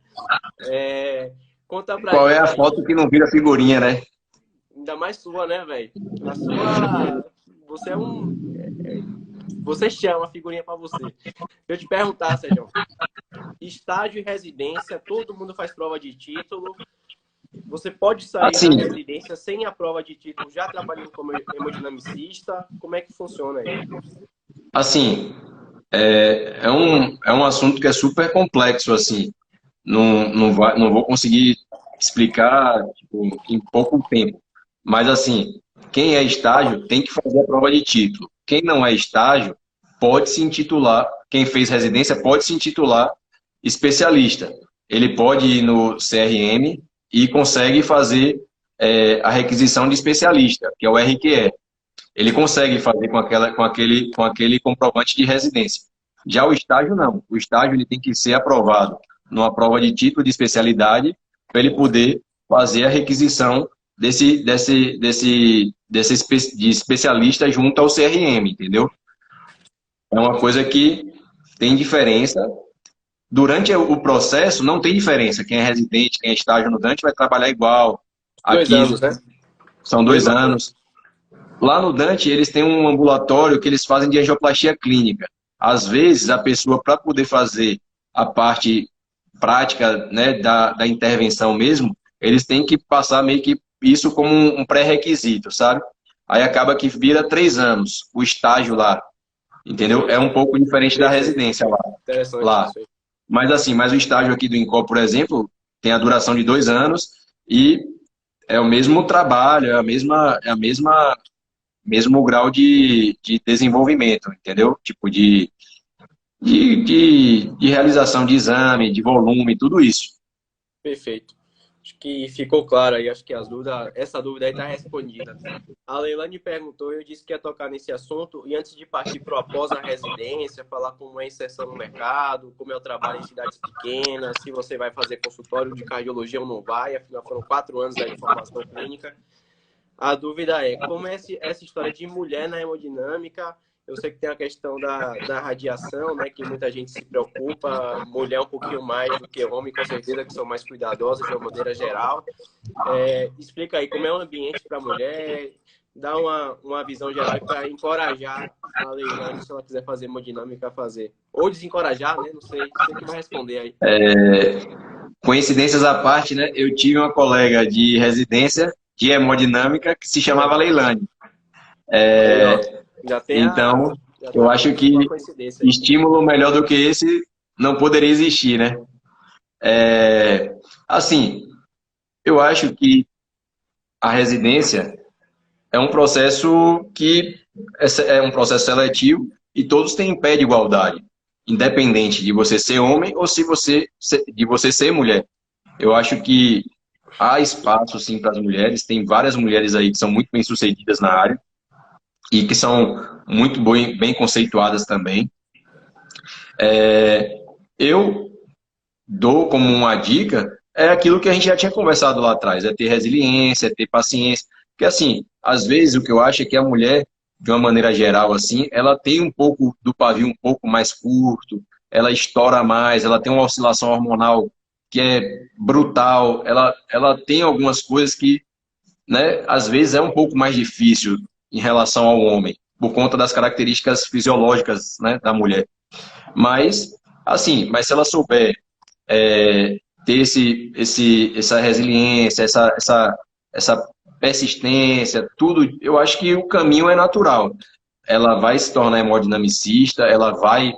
Conta pra Qual gente, é a foto que não vira figurinha, né? ainda mais sua, né, velho? A sua... Você é você chama a figurinha pra você. Deixa eu te perguntar, Sérgio. Estágio e residência, todo mundo faz prova de título. Você pode sair da residência sem a prova de título, já trabalhando como hemodinamicista? Como é que funciona aí? Assim, é um assunto que é super complexo, assim. Não vou conseguir explicar em pouco tempo. Mas, assim, quem é estágio tem que fazer a prova de título. Quem não é estágio pode se intitular, quem fez residência pode se intitular especialista. Ele pode ir no CRM e consegue fazer a requisição de especialista, que é o RQE. Ele consegue fazer com aquele comprovante de residência. Já o estágio, não. O estágio ele tem que ser aprovado numa prova de título de especialidade para ele poder fazer a requisição de especialista junto ao CRM, entendeu? É uma coisa que tem diferença. Durante o processo, não tem diferença. Quem é residente, quem é estágio no Dante vai trabalhar igual. Aqui 2 anos, né? São 2 anos. Lá no Dante, eles têm um ambulatório que eles fazem de angioplastia clínica. Às vezes, a pessoa, para poder fazer a parte prática, né, da intervenção mesmo, eles têm que passar meio que isso como um pré-requisito, sabe? Aí acaba que vira 3 anos o estágio lá, entendeu? É um pouco diferente da residência lá. Interessante lá. isso aí. Mas assim, o estágio aqui do INCOR, por exemplo, tem a duração de 2 anos e é o mesmo trabalho, é a mesma mesmo grau de desenvolvimento, entendeu? Tipo, de realização de exame, de volume, tudo isso. Perfeito. Acho que ficou claro aí, acho que essa dúvida aí está respondida. A Leilane perguntou, eu disse que ia tocar nesse assunto, e antes de partir para o após a residência, falar como é a inserção no mercado, como é o trabalho em cidades pequenas, se você vai fazer consultório de cardiologia ou não vai, afinal foram 4 anos aí de formação clínica. A dúvida é, como é essa história de mulher na hemodinâmica? Eu sei que tem a questão da radiação, né, que muita gente se preocupa, mulher um pouquinho mais do que homem, com certeza, que são mais cuidadosas de uma maneira geral. Explica aí como é o ambiente para a mulher, dá uma visão geral para encorajar a Leilane, se ela quiser fazer hemodinâmica, a fazer. Ou desencorajar, né, não sei, você que vai responder aí. Coincidências à parte, né, eu tive uma colega de residência de hemodinâmica que se chamava Leilane. Já tem então, eu acho que estímulo melhor do que esse não poderia existir, né? Assim, eu acho que a residência é um processo seletivo e todos têm em pé de igualdade, independente de você ser homem ou de você ser mulher. Eu acho que há espaço, sim, para as mulheres. Tem várias mulheres aí que são muito bem-sucedidas na área e que são muito bem conceituadas também. Eu dou como uma dica aquilo que a gente já tinha conversado lá atrás, é ter resiliência, é ter paciência. Porque, assim, às vezes o que eu acho é que a mulher, de uma maneira geral, assim, ela tem um pouco do pavio um pouco mais curto, ela estoura mais, ela tem uma oscilação hormonal que é brutal, ela tem algumas coisas que, né, às vezes é um pouco mais difícil em relação ao homem, por conta das características fisiológicas, né, da mulher. Mas, assim, se ela souber ter essa resiliência, essa persistência, tudo, eu acho que o caminho é natural. Ela vai se tornar hemodinamicista, ela vai,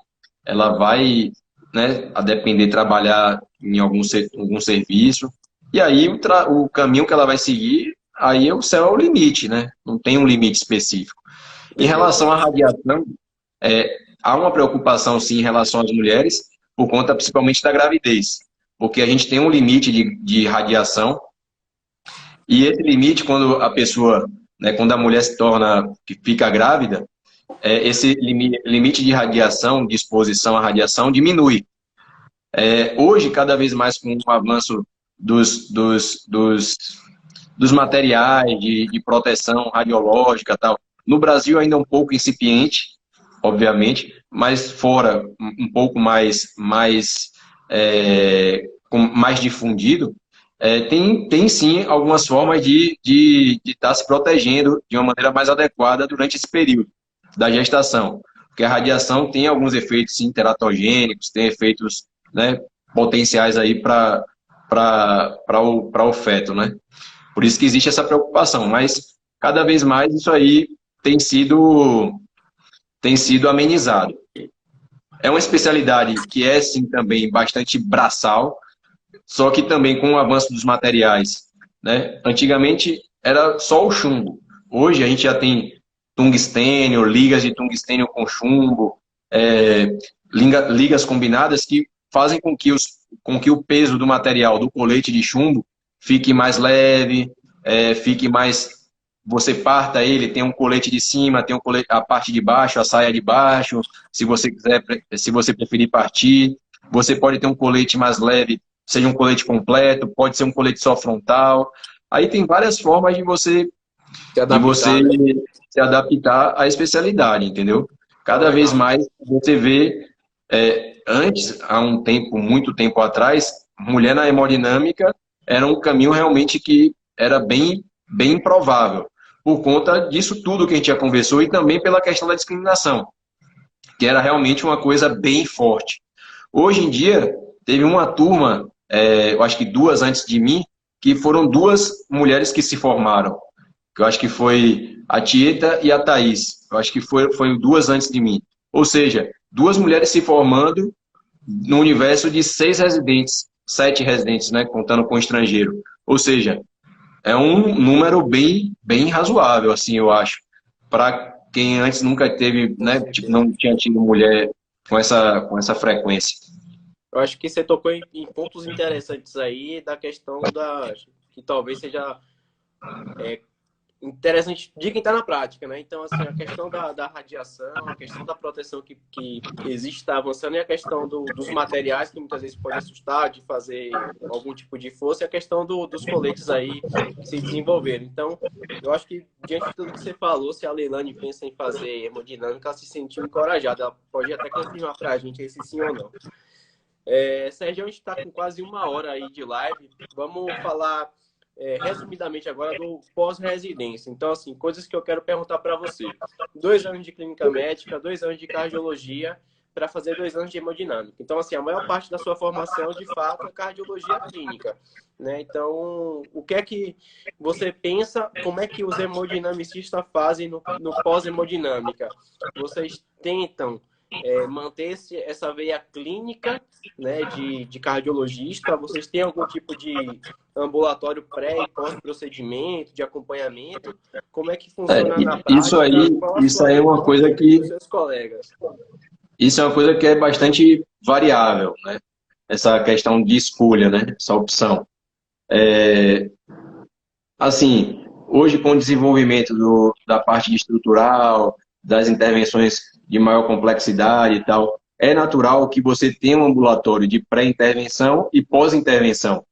né, a depender, trabalhar em algum serviço, e aí o caminho que ela vai seguir, aí o céu é o limite, né? Não tem um limite específico. Em relação à radiação, há uma preocupação, sim, em relação às mulheres, por conta principalmente da gravidez, porque a gente tem um limite de radiação, e esse limite, quando a pessoa, né, quando a mulher fica grávida, esse limite de radiação, de exposição à radiação, diminui. Hoje, cada vez mais com o avanço dos materiais de proteção radiológica e tal, no Brasil ainda é um pouco incipiente, obviamente, mas fora um pouco mais difundido, tem sim algumas formas de estar se protegendo de uma maneira mais adequada durante esse período da gestação. Porque a radiação tem alguns efeitos sim, teratogênicos, tem efeitos, né, potenciais aí para o feto, né? Por isso que existe essa preocupação, mas cada vez mais isso aí tem sido amenizado. É uma especialidade que é, sim, também bastante braçal, só que também com o avanço dos materiais, né? Antigamente era só o chumbo. Hoje a gente já tem tungstênio, ligas de tungstênio com chumbo, ligas combinadas que fazem com que o peso do material do colete de chumbo fique mais leve, fique mais... Você parta ele, tem um colete de cima, tem a parte de baixo, a saia de baixo, se você preferir partir. Você pode ter um colete mais leve, seja um colete completo, pode ser um colete só frontal. Aí tem várias formas de você se adaptar à especialidade, entendeu? Cada vez mais você vê, antes, há muito tempo atrás, mulher na hemodinâmica era um caminho realmente que era bem improvável, por conta disso tudo que a gente já conversou e também pela questão da discriminação, que era realmente uma coisa bem forte. Hoje em dia, teve uma turma, eu acho que 2 antes de mim, que foram 2 mulheres que se formaram. Que eu acho que foi a Tieta e a Thaís. Eu acho que foi 2 antes de mim. Ou seja, 2 mulheres se formando no universo de 6 residentes, 7 residentes, né, contando com o estrangeiro. Ou seja, é um número bem razoável, assim, eu acho. para quem antes nunca teve, né, tipo, não tinha tido mulher com essa frequência. Eu acho que você tocou em pontos interessantes aí da questão que talvez seja interessante de quem está na prática, né? Então, assim, a questão da radiação, a questão da proteção que existe está avançando e a questão dos materiais que muitas vezes pode assustar de fazer algum tipo de força e a questão dos coletes aí que se desenvolveram. Então, eu acho que, diante de tudo que você falou, se a Leilane pensa em fazer hemodinâmica, ela se sentiu encorajada. Ela pode até confirmar para a gente aí se sim ou não. Sérgio, a gente está com quase 1 hora aí de live. Vamos falar resumidamente agora do pós-residência. Então, assim, coisas que eu quero perguntar para você. 2 anos de clínica médica, 2 anos de cardiologia, para fazer 2 anos de hemodinâmica. Então, assim, a maior parte da sua formação, de fato, é cardiologia clínica, né? Então, o que é que você pensa, como é que os hemodinamicistas fazem no pós-hemodinâmica? Vocês tentam manter essa veia clínica, né, de cardiologista? Vocês têm algum tipo de ambulatório pré e pós-procedimento, de acompanhamento? Como é que funciona na Isso prática? aí, Qual a isso sua aí é uma coisa metodologia que dos seus colegas? isso é uma coisa que é bastante variável, né? Essa questão de escolha, né? Essa opção. Assim, hoje com o desenvolvimento da parte de estrutural, das intervenções de maior complexidade e tal, é natural que você tenha um ambulatório de pré-intervenção e pós-intervenção.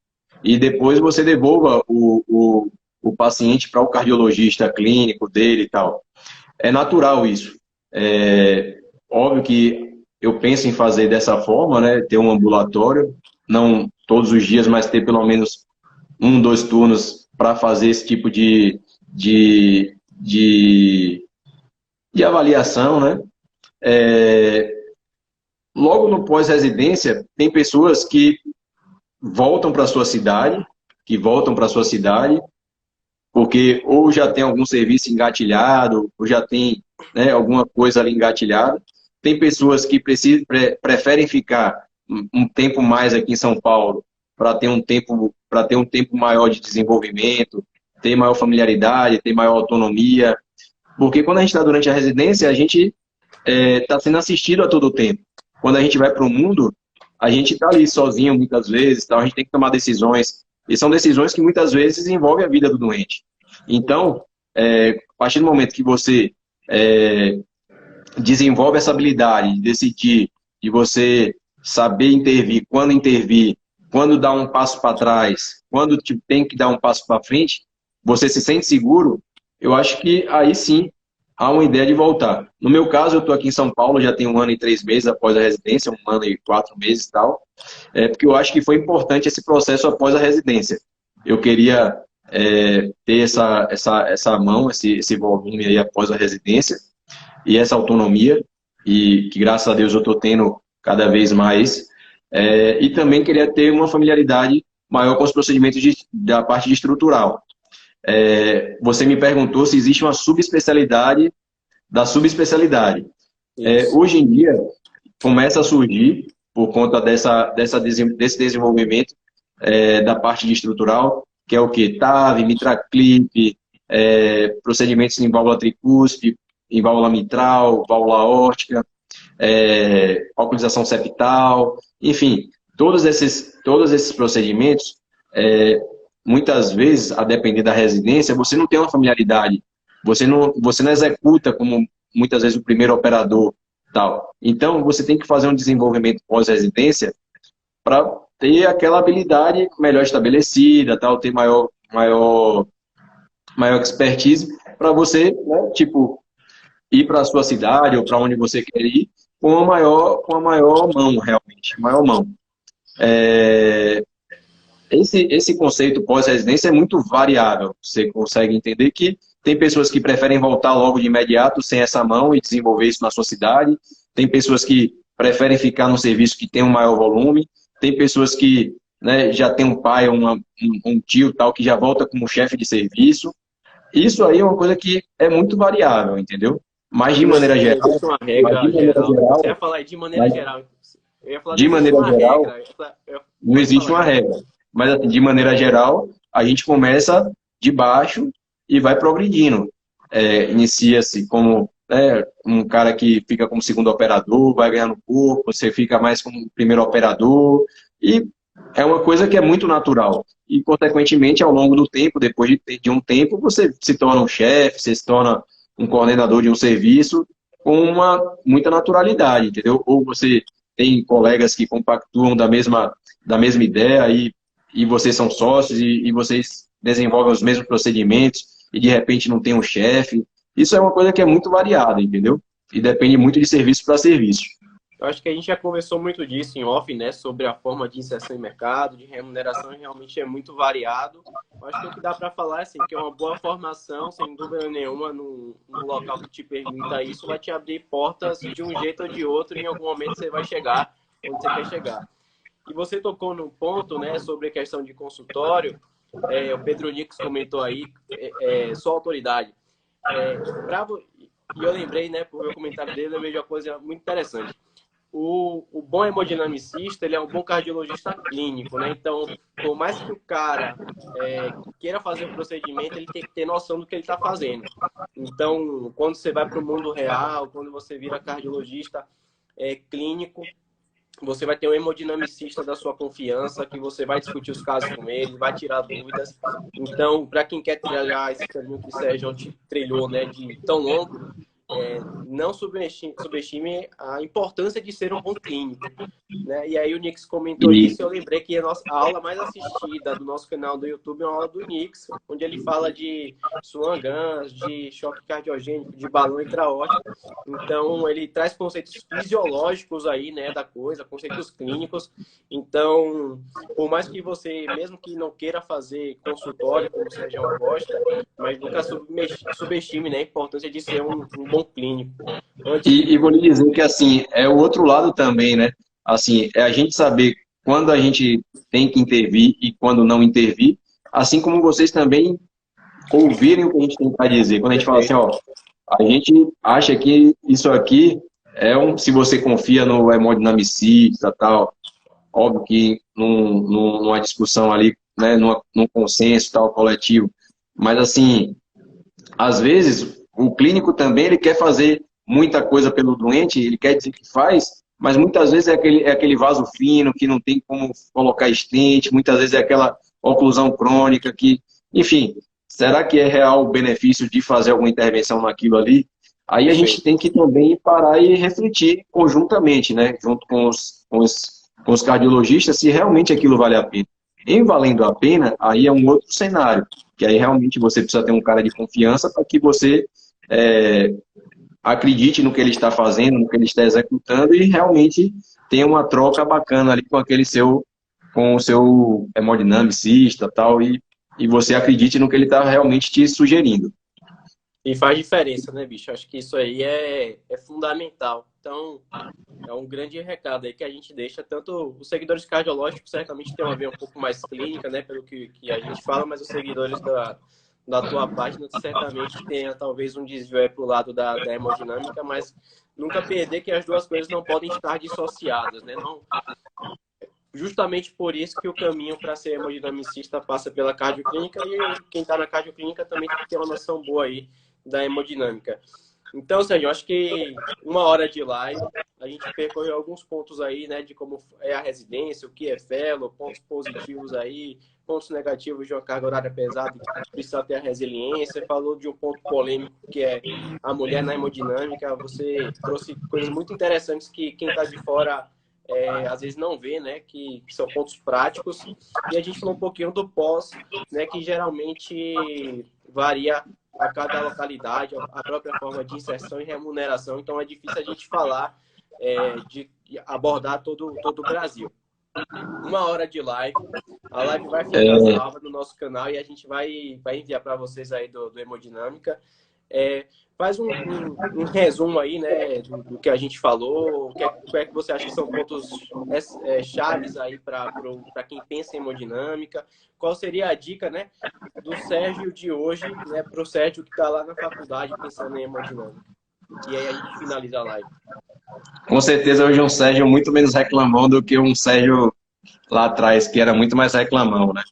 E depois você devolva o paciente para o cardiologista clínico dele e tal. É natural isso. Óbvio que eu penso em fazer dessa forma, né? Ter um ambulatório, não todos os dias, mas ter pelo menos 1, 2 turnos para fazer esse tipo de avaliação, né? Logo no pós-residência, tem pessoas que voltam para sua cidade, porque ou já tem algum serviço engatilhado, ou já tem, né, alguma coisa ali engatilhada. Tem pessoas que preferem ficar um tempo mais aqui em São Paulo para ter um tempo maior de desenvolvimento, ter maior familiaridade, ter maior autonomia. Porque quando a gente está durante a residência, a gente está sendo assistido a todo tempo. Quando a gente vai para o mundo, a gente está ali sozinho muitas vezes, então a gente tem que tomar decisões. E são decisões que muitas vezes envolvem a vida do doente. Então, a partir do momento que você desenvolve essa habilidade de decidir, de você saber intervir, quando dar um passo para trás, quando tem que dar um passo para frente, você se sente seguro, eu acho que aí sim há uma ideia de voltar. No meu caso, eu estou aqui em São Paulo, já tenho 1 ano e 3 meses após a residência, 1 ano e 4 meses e tal, porque eu acho que foi importante esse processo após a residência. Eu queria ter essa mão, esse volume aí após a residência e essa autonomia, e que graças a Deus eu estou tendo cada vez mais, e também queria ter uma familiaridade maior com os procedimentos da parte de estrutural. Você me perguntou se existe uma subespecialidade da subespecialidade. Hoje em dia, começa a surgir, por conta desse desenvolvimento da parte de estrutural, que é o que? TAV, MitraClip, procedimentos em válvula tricúspide, em válvula mitral, válvula aórtica, oclusização septal, enfim, todos esses procedimentos, muitas vezes, a depender da residência, você não tem uma familiaridade, você não executa como muitas vezes o primeiro operador, tal. Então, você tem que fazer um desenvolvimento pós-residência para ter aquela habilidade melhor estabelecida, tal, ter maior expertise para você, né, tipo, ir para a sua cidade ou para onde você quer ir com a maior mão, realmente, maior mão. Esse conceito pós-residência é muito variável. Você consegue entender que tem pessoas que preferem voltar logo de imediato sem essa mão e desenvolver isso na sua cidade. Tem pessoas que preferem ficar num serviço que tem um maior volume. Tem pessoas que, né, já tem um pai ou um tio tal que já volta como chefe de serviço. Isso aí é uma coisa que é muito variável, entendeu? Mas de maneira geral... Existe uma regra geral. Você ia falar de maneira geral. Eu ia falar de maneira geral, regra. não existe uma regra. Mas, assim, de maneira geral, a gente começa de baixo e vai progredindo. inicia-se como um cara que fica como segundo operador, vai ganhando corpo, você fica mais como primeiro operador, e é uma coisa que é muito natural. E, consequentemente, ao longo do tempo, depois de um tempo, você se torna um chefe, você se torna um coordenador de um serviço com muita naturalidade, entendeu? Ou você tem colegas que compactuam da mesma ideia e vocês são sócios e vocês desenvolvem os mesmos procedimentos e, de repente, não tem um chefe. Isso é uma coisa que é muito variada, entendeu? E depende muito de serviço para serviço. Eu acho que a gente já conversou muito disso em off, né? Sobre a forma de inserção em mercado, de remuneração, realmente é muito variado. Eu acho que o que dá para falar é assim, que é uma boa formação, sem dúvida nenhuma, no local que te permita isso, vai te abrir portas de um jeito ou de outro, e em algum momento você vai chegar onde você quer chegar. E você tocou num ponto, né, sobre a questão de consultório, o Pedro Nix comentou aí, só autoridade. E eu lembrei, né, por meu comentário dele, eu vejo uma coisa muito interessante. O bom hemodinamicista, ele é um bom cardiologista clínico, né? Então, por mais que o cara queira fazer o procedimento, ele tem que ter noção do que ele está fazendo. Então, quando você vai para o mundo real, quando você vira cardiologista clínico, você vai ter um hemodinamicista da sua confiança, que você vai discutir os casos com ele, vai tirar dúvidas. Então, para quem quer trilhar esse caminho que o Sérgio trilhou, né, de tão longo, não subestime a importância de ser um bom clínico, né? E aí o Nix comentou isso e eu lembrei que a aula mais assistida do nosso canal do YouTube é uma aula do Nix, onde ele fala de Swan Guns, de choque cardiogênico, de balão intraórtico. Então, ele traz conceitos fisiológicos aí, né, da coisa, conceitos clínicos. Então, por mais que você, mesmo que não queira fazer consultório, como o Sérgio gosta, mas nunca subestime, né, a importância de ser um bom clínico. E vou lhe dizer que, assim, é o outro lado também, né? Assim, é a gente saber quando a gente tem que intervir e quando não intervir, assim como vocês também ouvirem o que a gente tem para dizer. Quando a gente fala assim, ó, a gente acha que isso aqui se você confia no hemodinamicista e tal, óbvio que numa discussão ali, né, num consenso tal, coletivo, mas assim, às vezes o clínico também ele quer fazer muita coisa pelo doente, ele quer dizer que faz, mas muitas vezes é aquele vaso fino que não tem como colocar stent, muitas vezes é aquela oclusão crônica que, enfim, será que é real o benefício de fazer alguma intervenção naquilo ali? Aí a gente tem que também parar e refletir conjuntamente, né, junto com os cardiologistas, se realmente aquilo vale a pena. Em valendo a pena, aí é um outro cenário, que aí realmente você precisa ter um cara de confiança para que você acredite no que ele está fazendo, no que ele está executando e realmente tenha uma troca bacana ali com o seu hemodinamicista tal, e você acredite no que ele está realmente te sugerindo. E faz diferença, né, bicho? Acho que isso aí é fundamental. Então, é um grande recado aí que a gente deixa. Tanto os seguidores cardiológicos certamente tem uma veia um pouco mais clínica, né, pelo que a gente fala, mas os seguidores da tua página certamente tenha talvez um desvio para o lado da hemodinâmica, mas nunca perder que as duas coisas não podem estar dissociadas, né? Não, justamente por isso que o caminho para ser hemodinamicista passa pela cardioclínica e quem está na cardioclínica também tem que ter uma noção boa aí da hemodinâmica. Então, Sérgio, acho que 1 hora de live, a gente percorreu alguns pontos aí, né, de como é a residência, o que é fellow, pontos positivos aí, pontos negativos de uma carga horária pesada, que precisa ter a resiliência, falou de um ponto polêmico que é a mulher na hemodinâmica, você trouxe coisas muito interessantes que quem está de fora às vezes não vê, né, que são pontos práticos, e a gente falou um pouquinho do pós, né, que geralmente varia a cada localidade, a própria forma de inserção e remuneração, então é difícil a gente falar de abordar todo o Brasil. 1 hora de live, a live vai ficar salva no nosso canal e a gente vai enviar para vocês aí do Hemodinâmica. Faz um resumo aí, né, do que a gente falou, o que é que você acha que são pontos chaves aí para quem pensa em hemodinâmica, qual seria a dica, né, do Sérgio de hoje, né, para o Sérgio que está lá na faculdade pensando em hemodinâmica. E aí a gente finaliza a live. Com certeza hoje é um Sérgio muito menos reclamão do que um Sérgio lá atrás, que era muito mais reclamão, né?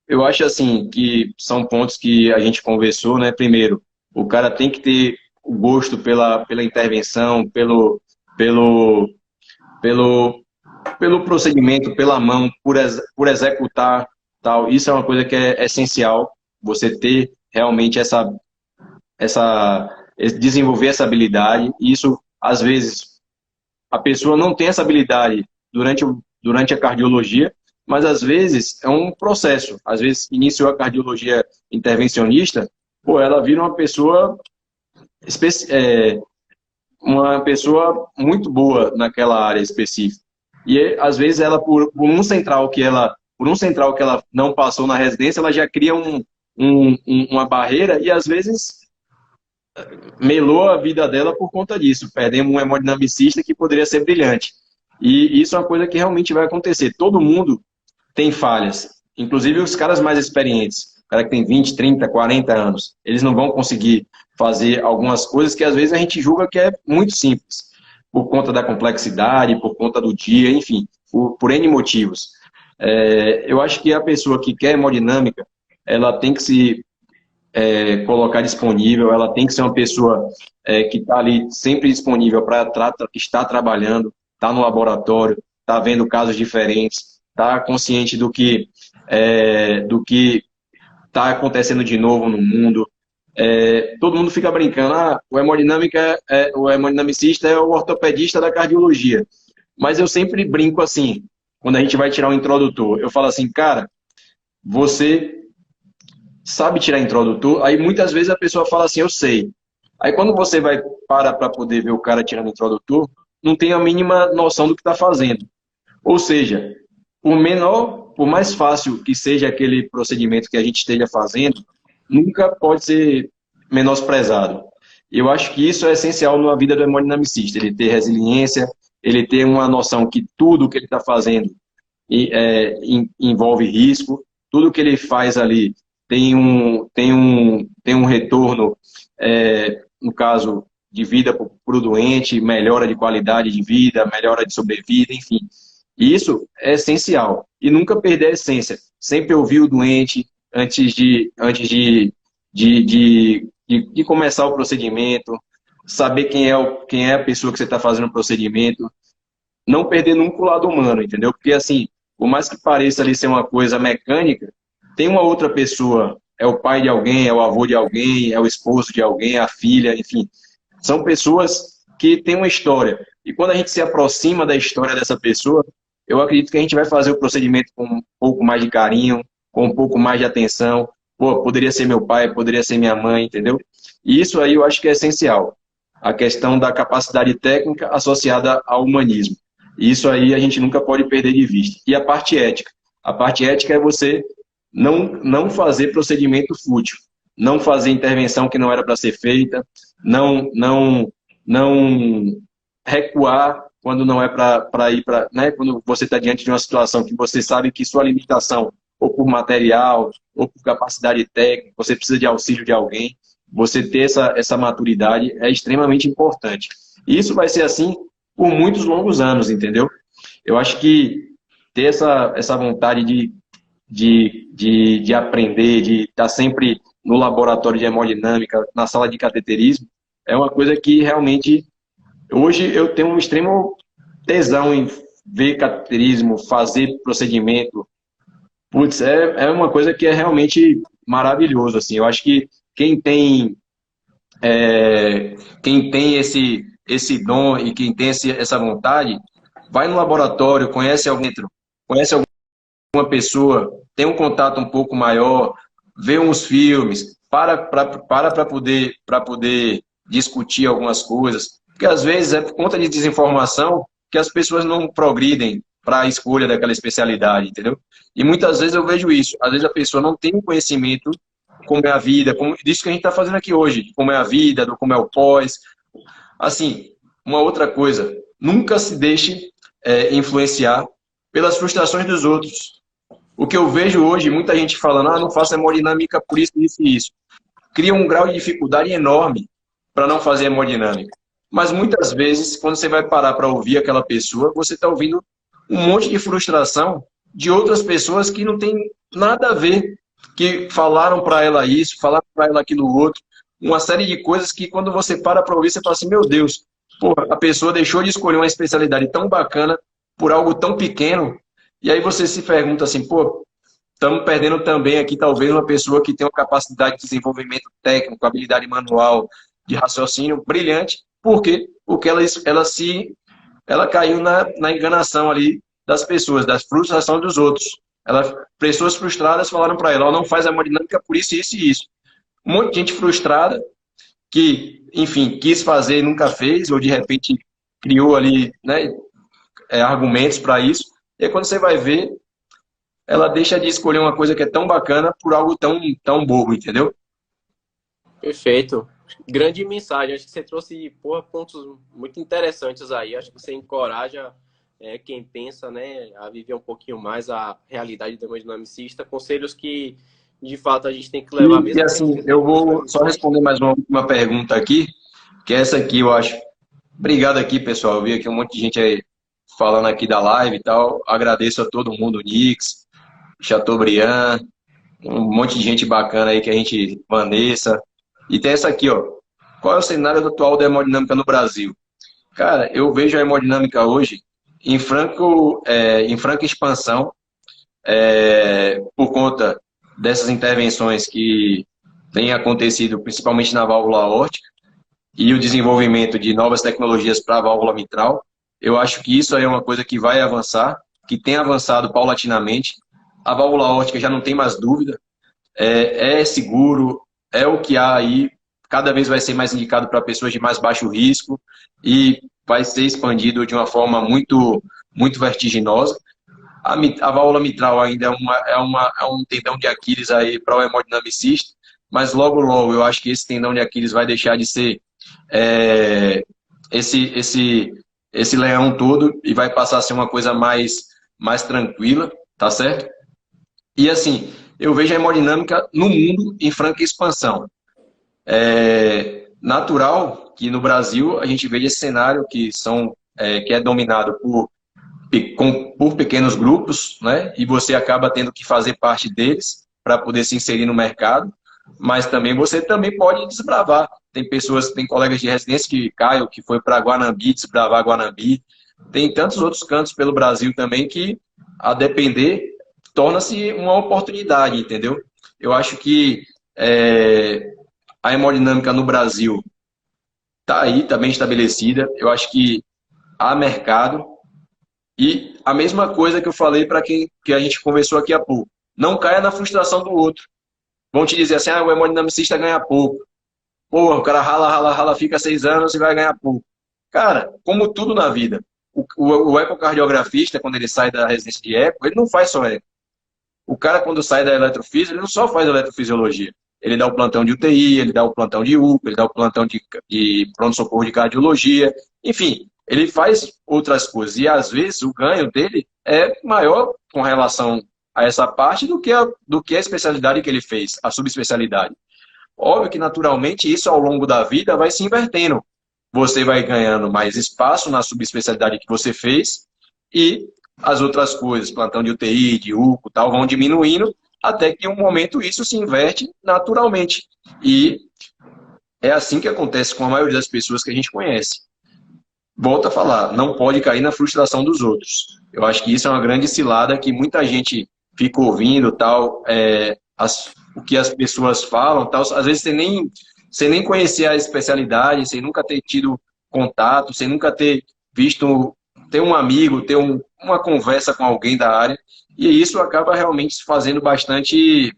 eu acho assim que são pontos que a gente conversou, né? Primeiro, o cara tem que ter o gosto pela intervenção, pelo, pelo, pelo procedimento, pela mão, por executar, tal. Isso é uma coisa que é essencial, você ter realmente desenvolver essa habilidade. E isso, às vezes, a pessoa não tem essa habilidade durante a cardiologia, mas às vezes é um processo. Às vezes iniciou a cardiologia intervencionista, pô, ela vira uma pessoa muito boa naquela área específica. E às vezes ela por um central que ela não passou na residência, ela já cria uma barreira e às vezes melou a vida dela por conta disso. Perdemos um hemodinamicista que poderia ser brilhante. E isso é uma coisa que realmente vai acontecer. Todo mundo tem falhas, inclusive os caras mais experientes, o cara que tem 20, 30, 40 anos, eles não vão conseguir fazer algumas coisas que às vezes a gente julga que é muito simples, por conta da complexidade, por conta do dia, enfim, por N motivos. Eu acho que a pessoa que quer hemodinâmica, ela tem que se colocar disponível, ela tem que ser uma pessoa que está ali sempre disponível para estar trabalhando, estar no laboratório, estar vendo casos diferentes, estar consciente do que está acontecendo de novo no mundo. Todo mundo fica brincando, o hemodinamicista é o ortopedista da cardiologia. Mas eu sempre brinco assim, quando a gente vai tirar um introdutor, eu falo assim, cara, você sabe tirar introdutor? Aí muitas vezes a pessoa fala assim, eu sei. Aí quando você vai para poder ver o cara tirando introdutor, não tem a mínima noção do que está fazendo. Ou seja, por mais fácil que seja aquele procedimento que a gente esteja fazendo, nunca pode ser menosprezado. Eu acho que isso é essencial na vida do hemodinamicista, ele ter resiliência, ele ter uma noção que tudo que ele está fazendo envolve risco, tudo que ele faz ali tem um retorno, no caso de vida para o doente, melhora de qualidade de vida, melhora de sobrevida, enfim. Isso é essencial. E nunca perder a essência. Sempre ouvir o doente antes de começar o procedimento, saber quem é a pessoa que você está fazendo o procedimento, não perder nunca o lado humano, entendeu? Porque assim, por mais que pareça ali ser uma coisa mecânica, tem uma outra pessoa, é o pai de alguém, é o avô de alguém, é o esposo de alguém, é a filha, enfim. São pessoas que têm uma história. E quando a gente se aproxima da história dessa pessoa, eu acredito que a gente vai fazer o procedimento com um pouco mais de carinho, com um pouco mais de atenção. Pô, poderia ser meu pai, poderia ser minha mãe, entendeu? E isso aí eu acho que é essencial. A questão da capacidade técnica associada ao humanismo. E isso aí a gente nunca pode perder de vista. E a parte ética. A parte ética é você não fazer procedimento fútil, não fazer intervenção que não era para ser feita, não recuar quando não é para ir para, né, quando você está diante de uma situação que você sabe que sua limitação, ou por material, ou por capacidade técnica, você precisa de auxílio de alguém, você ter essa maturidade é extremamente importante. E isso vai ser assim por muitos longos anos, entendeu? Eu acho que ter essa vontade de aprender, de estar sempre no laboratório de hemodinâmica, na sala de cateterismo, é uma coisa que realmente, hoje eu tenho um extremo tesão em ver cateterismo, fazer procedimento. Putz, é uma coisa que é realmente maravilhoso, assim. Eu acho que quem tem esse dom e quem tem essa vontade, vai no laboratório, conhece alguma pessoa, tem um contato um pouco maior, vê uns filmes, para poder discutir algumas coisas. Porque às vezes é por conta de desinformação que as pessoas não progridem para a escolha daquela especialidade, entendeu? E muitas vezes eu vejo isso. Às vezes a pessoa não tem um conhecimento como é a vida, disso que a gente está fazendo aqui hoje, como é a vida, como é o pós. Assim, uma outra coisa, nunca se deixe influenciar pelas frustrações dos outros. O que eu vejo hoje, muita gente falando, não faço hemodinâmica por isso, isso e isso. Cria um grau de dificuldade enorme para não fazer hemodinâmica. Mas muitas vezes, quando você vai parar para ouvir aquela pessoa, você está ouvindo um monte de frustração de outras pessoas que não tem nada a ver, que falaram para ela isso, falaram para ela aquilo outro, uma série de coisas que quando você para ouvir, você fala assim, meu Deus, porra, a pessoa deixou de escolher uma especialidade tão bacana por algo tão pequeno, e aí você se pergunta assim, pô, estamos perdendo também aqui talvez uma pessoa que tem uma capacidade de desenvolvimento técnico, habilidade manual, de raciocínio brilhante, porque ela caiu na enganação ali das pessoas, da frustração dos outros. Pessoas frustradas falaram para ela, não faz hemodinâmica por isso, isso e isso. Um monte de gente frustrada que, enfim, quis fazer e nunca fez, ou de repente criou ali, né, argumentos para isso. E aí, quando você vai ver, ela deixa de escolher uma coisa que é tão bacana por algo tão bobo, entendeu? Perfeito. Grande mensagem. Acho que você trouxe, porra, pontos muito interessantes aí. Acho que você encoraja quem pensa, né, a viver um pouquinho mais a realidade do hemodinamicista. Conselhos que, de fato, a gente tem que levar mesmo. E assim, eu vou só responder mais uma última pergunta aqui, que é essa aqui, eu acho. Obrigado aqui, pessoal. Eu vi aqui um monte de gente aí falando aqui da live e tal. Agradeço a todo mundo, o Nix, Chateaubriand, um monte de gente bacana aí que a gente, Vanessa. E tem essa aqui, ó. Qual é o cenário atual da hemodinâmica no Brasil? Cara, eu vejo a hemodinâmica hoje em franca expansão, por conta dessas intervenções que têm acontecido, principalmente na válvula aórtica, e o desenvolvimento de novas tecnologias para a válvula mitral. Eu acho que isso aí é uma coisa que vai avançar, que tem avançado paulatinamente. A válvula aórtica já não tem mais dúvida, é seguro, é o que há aí, cada vez vai ser mais indicado para pessoas de mais baixo risco e vai ser expandido de uma forma muito, muito vertiginosa. A válvula mitral ainda é um tendão de Aquiles aí para o hemodinamicista, mas logo, logo eu acho que esse tendão de Aquiles vai deixar de ser esse leão todo e vai passar a ser uma coisa mais tranquila, tá certo? E assim, eu vejo a hemodinâmica no mundo em franca expansão. É natural que no Brasil a gente veja esse cenário que é dominado por pequenos grupos, né? E você acaba tendo que fazer parte deles para poder se inserir no mercado, mas também você também pode desbravar. Tem colegas de residência que Caio, que foi para Guanambi, desbravar Guanambi. Tem tantos outros cantos pelo Brasil também que, a depender, torna-se uma oportunidade, entendeu? Eu acho que a hemodinâmica no Brasil está aí, está bem estabelecida. Eu acho que há mercado. E a mesma coisa que eu falei para quem que a gente conversou aqui há pouco. Não caia na frustração do outro. Vão te dizer assim, o hemodinamicista ganha pouco. Pô, o cara rala, fica 6 anos e vai ganhar pouco. Cara, como tudo na vida, o ecocardiografista, quando ele sai da residência de eco, ele não faz só eco. O cara, quando sai da eletrofísica, ele não só faz eletrofisiologia. Ele dá o plantão de UTI, ele dá o plantão de UPA, ele dá o plantão de pronto-socorro de cardiologia. Enfim, ele faz outras coisas. E, às vezes, o ganho dele é maior com relação a essa parte do que a especialidade que ele fez, a subespecialidade. Óbvio que, naturalmente, isso ao longo da vida vai se invertendo. Você vai ganhando mais espaço na subespecialidade que você fez e as outras coisas, plantão de UTI, de UCO, tal, vão diminuindo até que em um momento isso se inverte naturalmente. E é assim que acontece com a maioria das pessoas que a gente conhece. Volto a falar, não pode cair na frustração dos outros. Eu acho que isso é uma grande cilada que muita gente fica ouvindo, tal, o que as pessoas falam, tal, às vezes sem nem conhecer a especialidade, sem nunca ter tido contato, sem nunca ter visto, ter um amigo, ter uma conversa com alguém da área, e isso acaba realmente fazendo bastante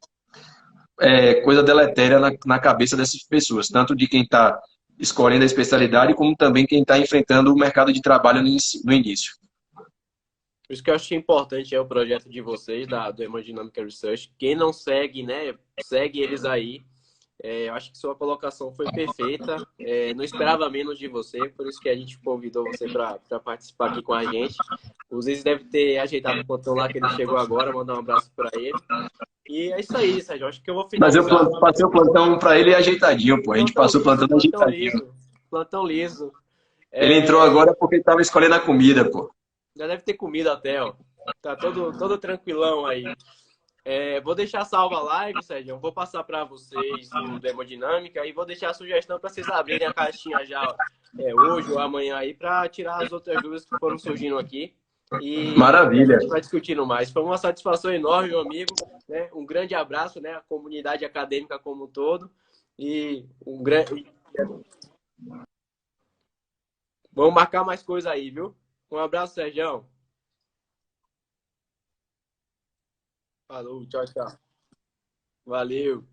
coisa deletéria na cabeça dessas pessoas, tanto de quem está escolhendo a especialidade, como também quem está enfrentando o mercado de trabalho no início. Por isso que eu acho importante o projeto de vocês, do Hemodynamic Research. Quem não segue, né, segue eles aí. Eu acho que sua colocação foi perfeita. Não esperava menos de você, por isso que a gente convidou você para participar aqui com a gente. O Ziz deve ter ajeitado o botão lá que ele chegou agora, mandar um abraço para ele. E é isso aí, Sérgio. Acho que eu vou finalizar. Mas eu passei o plantão para ele ajeitadinho, pô. A gente passou o plantão ajeitadinho. Plantão liso. Ele entrou agora porque ele estava escolhendo a comida, pô. Já deve ter comida até, ó. Tá todo tranquilão aí. Vou deixar salva a live, Sérgio. Eu vou passar para vocês o Demodinâmica e vou deixar a sugestão para vocês abrirem a caixinha já hoje ou amanhã aí para tirar as outras dúvidas que foram surgindo aqui. E Maravilha. a gente vai discutindo mais. Foi uma satisfação enorme, meu amigo. Né? Um grande abraço, né? A comunidade acadêmica como um todo. E um grande. Vamos marcar mais coisa aí, viu? Um abraço, Sérgio. Falou, tchau, tchau. Valeu.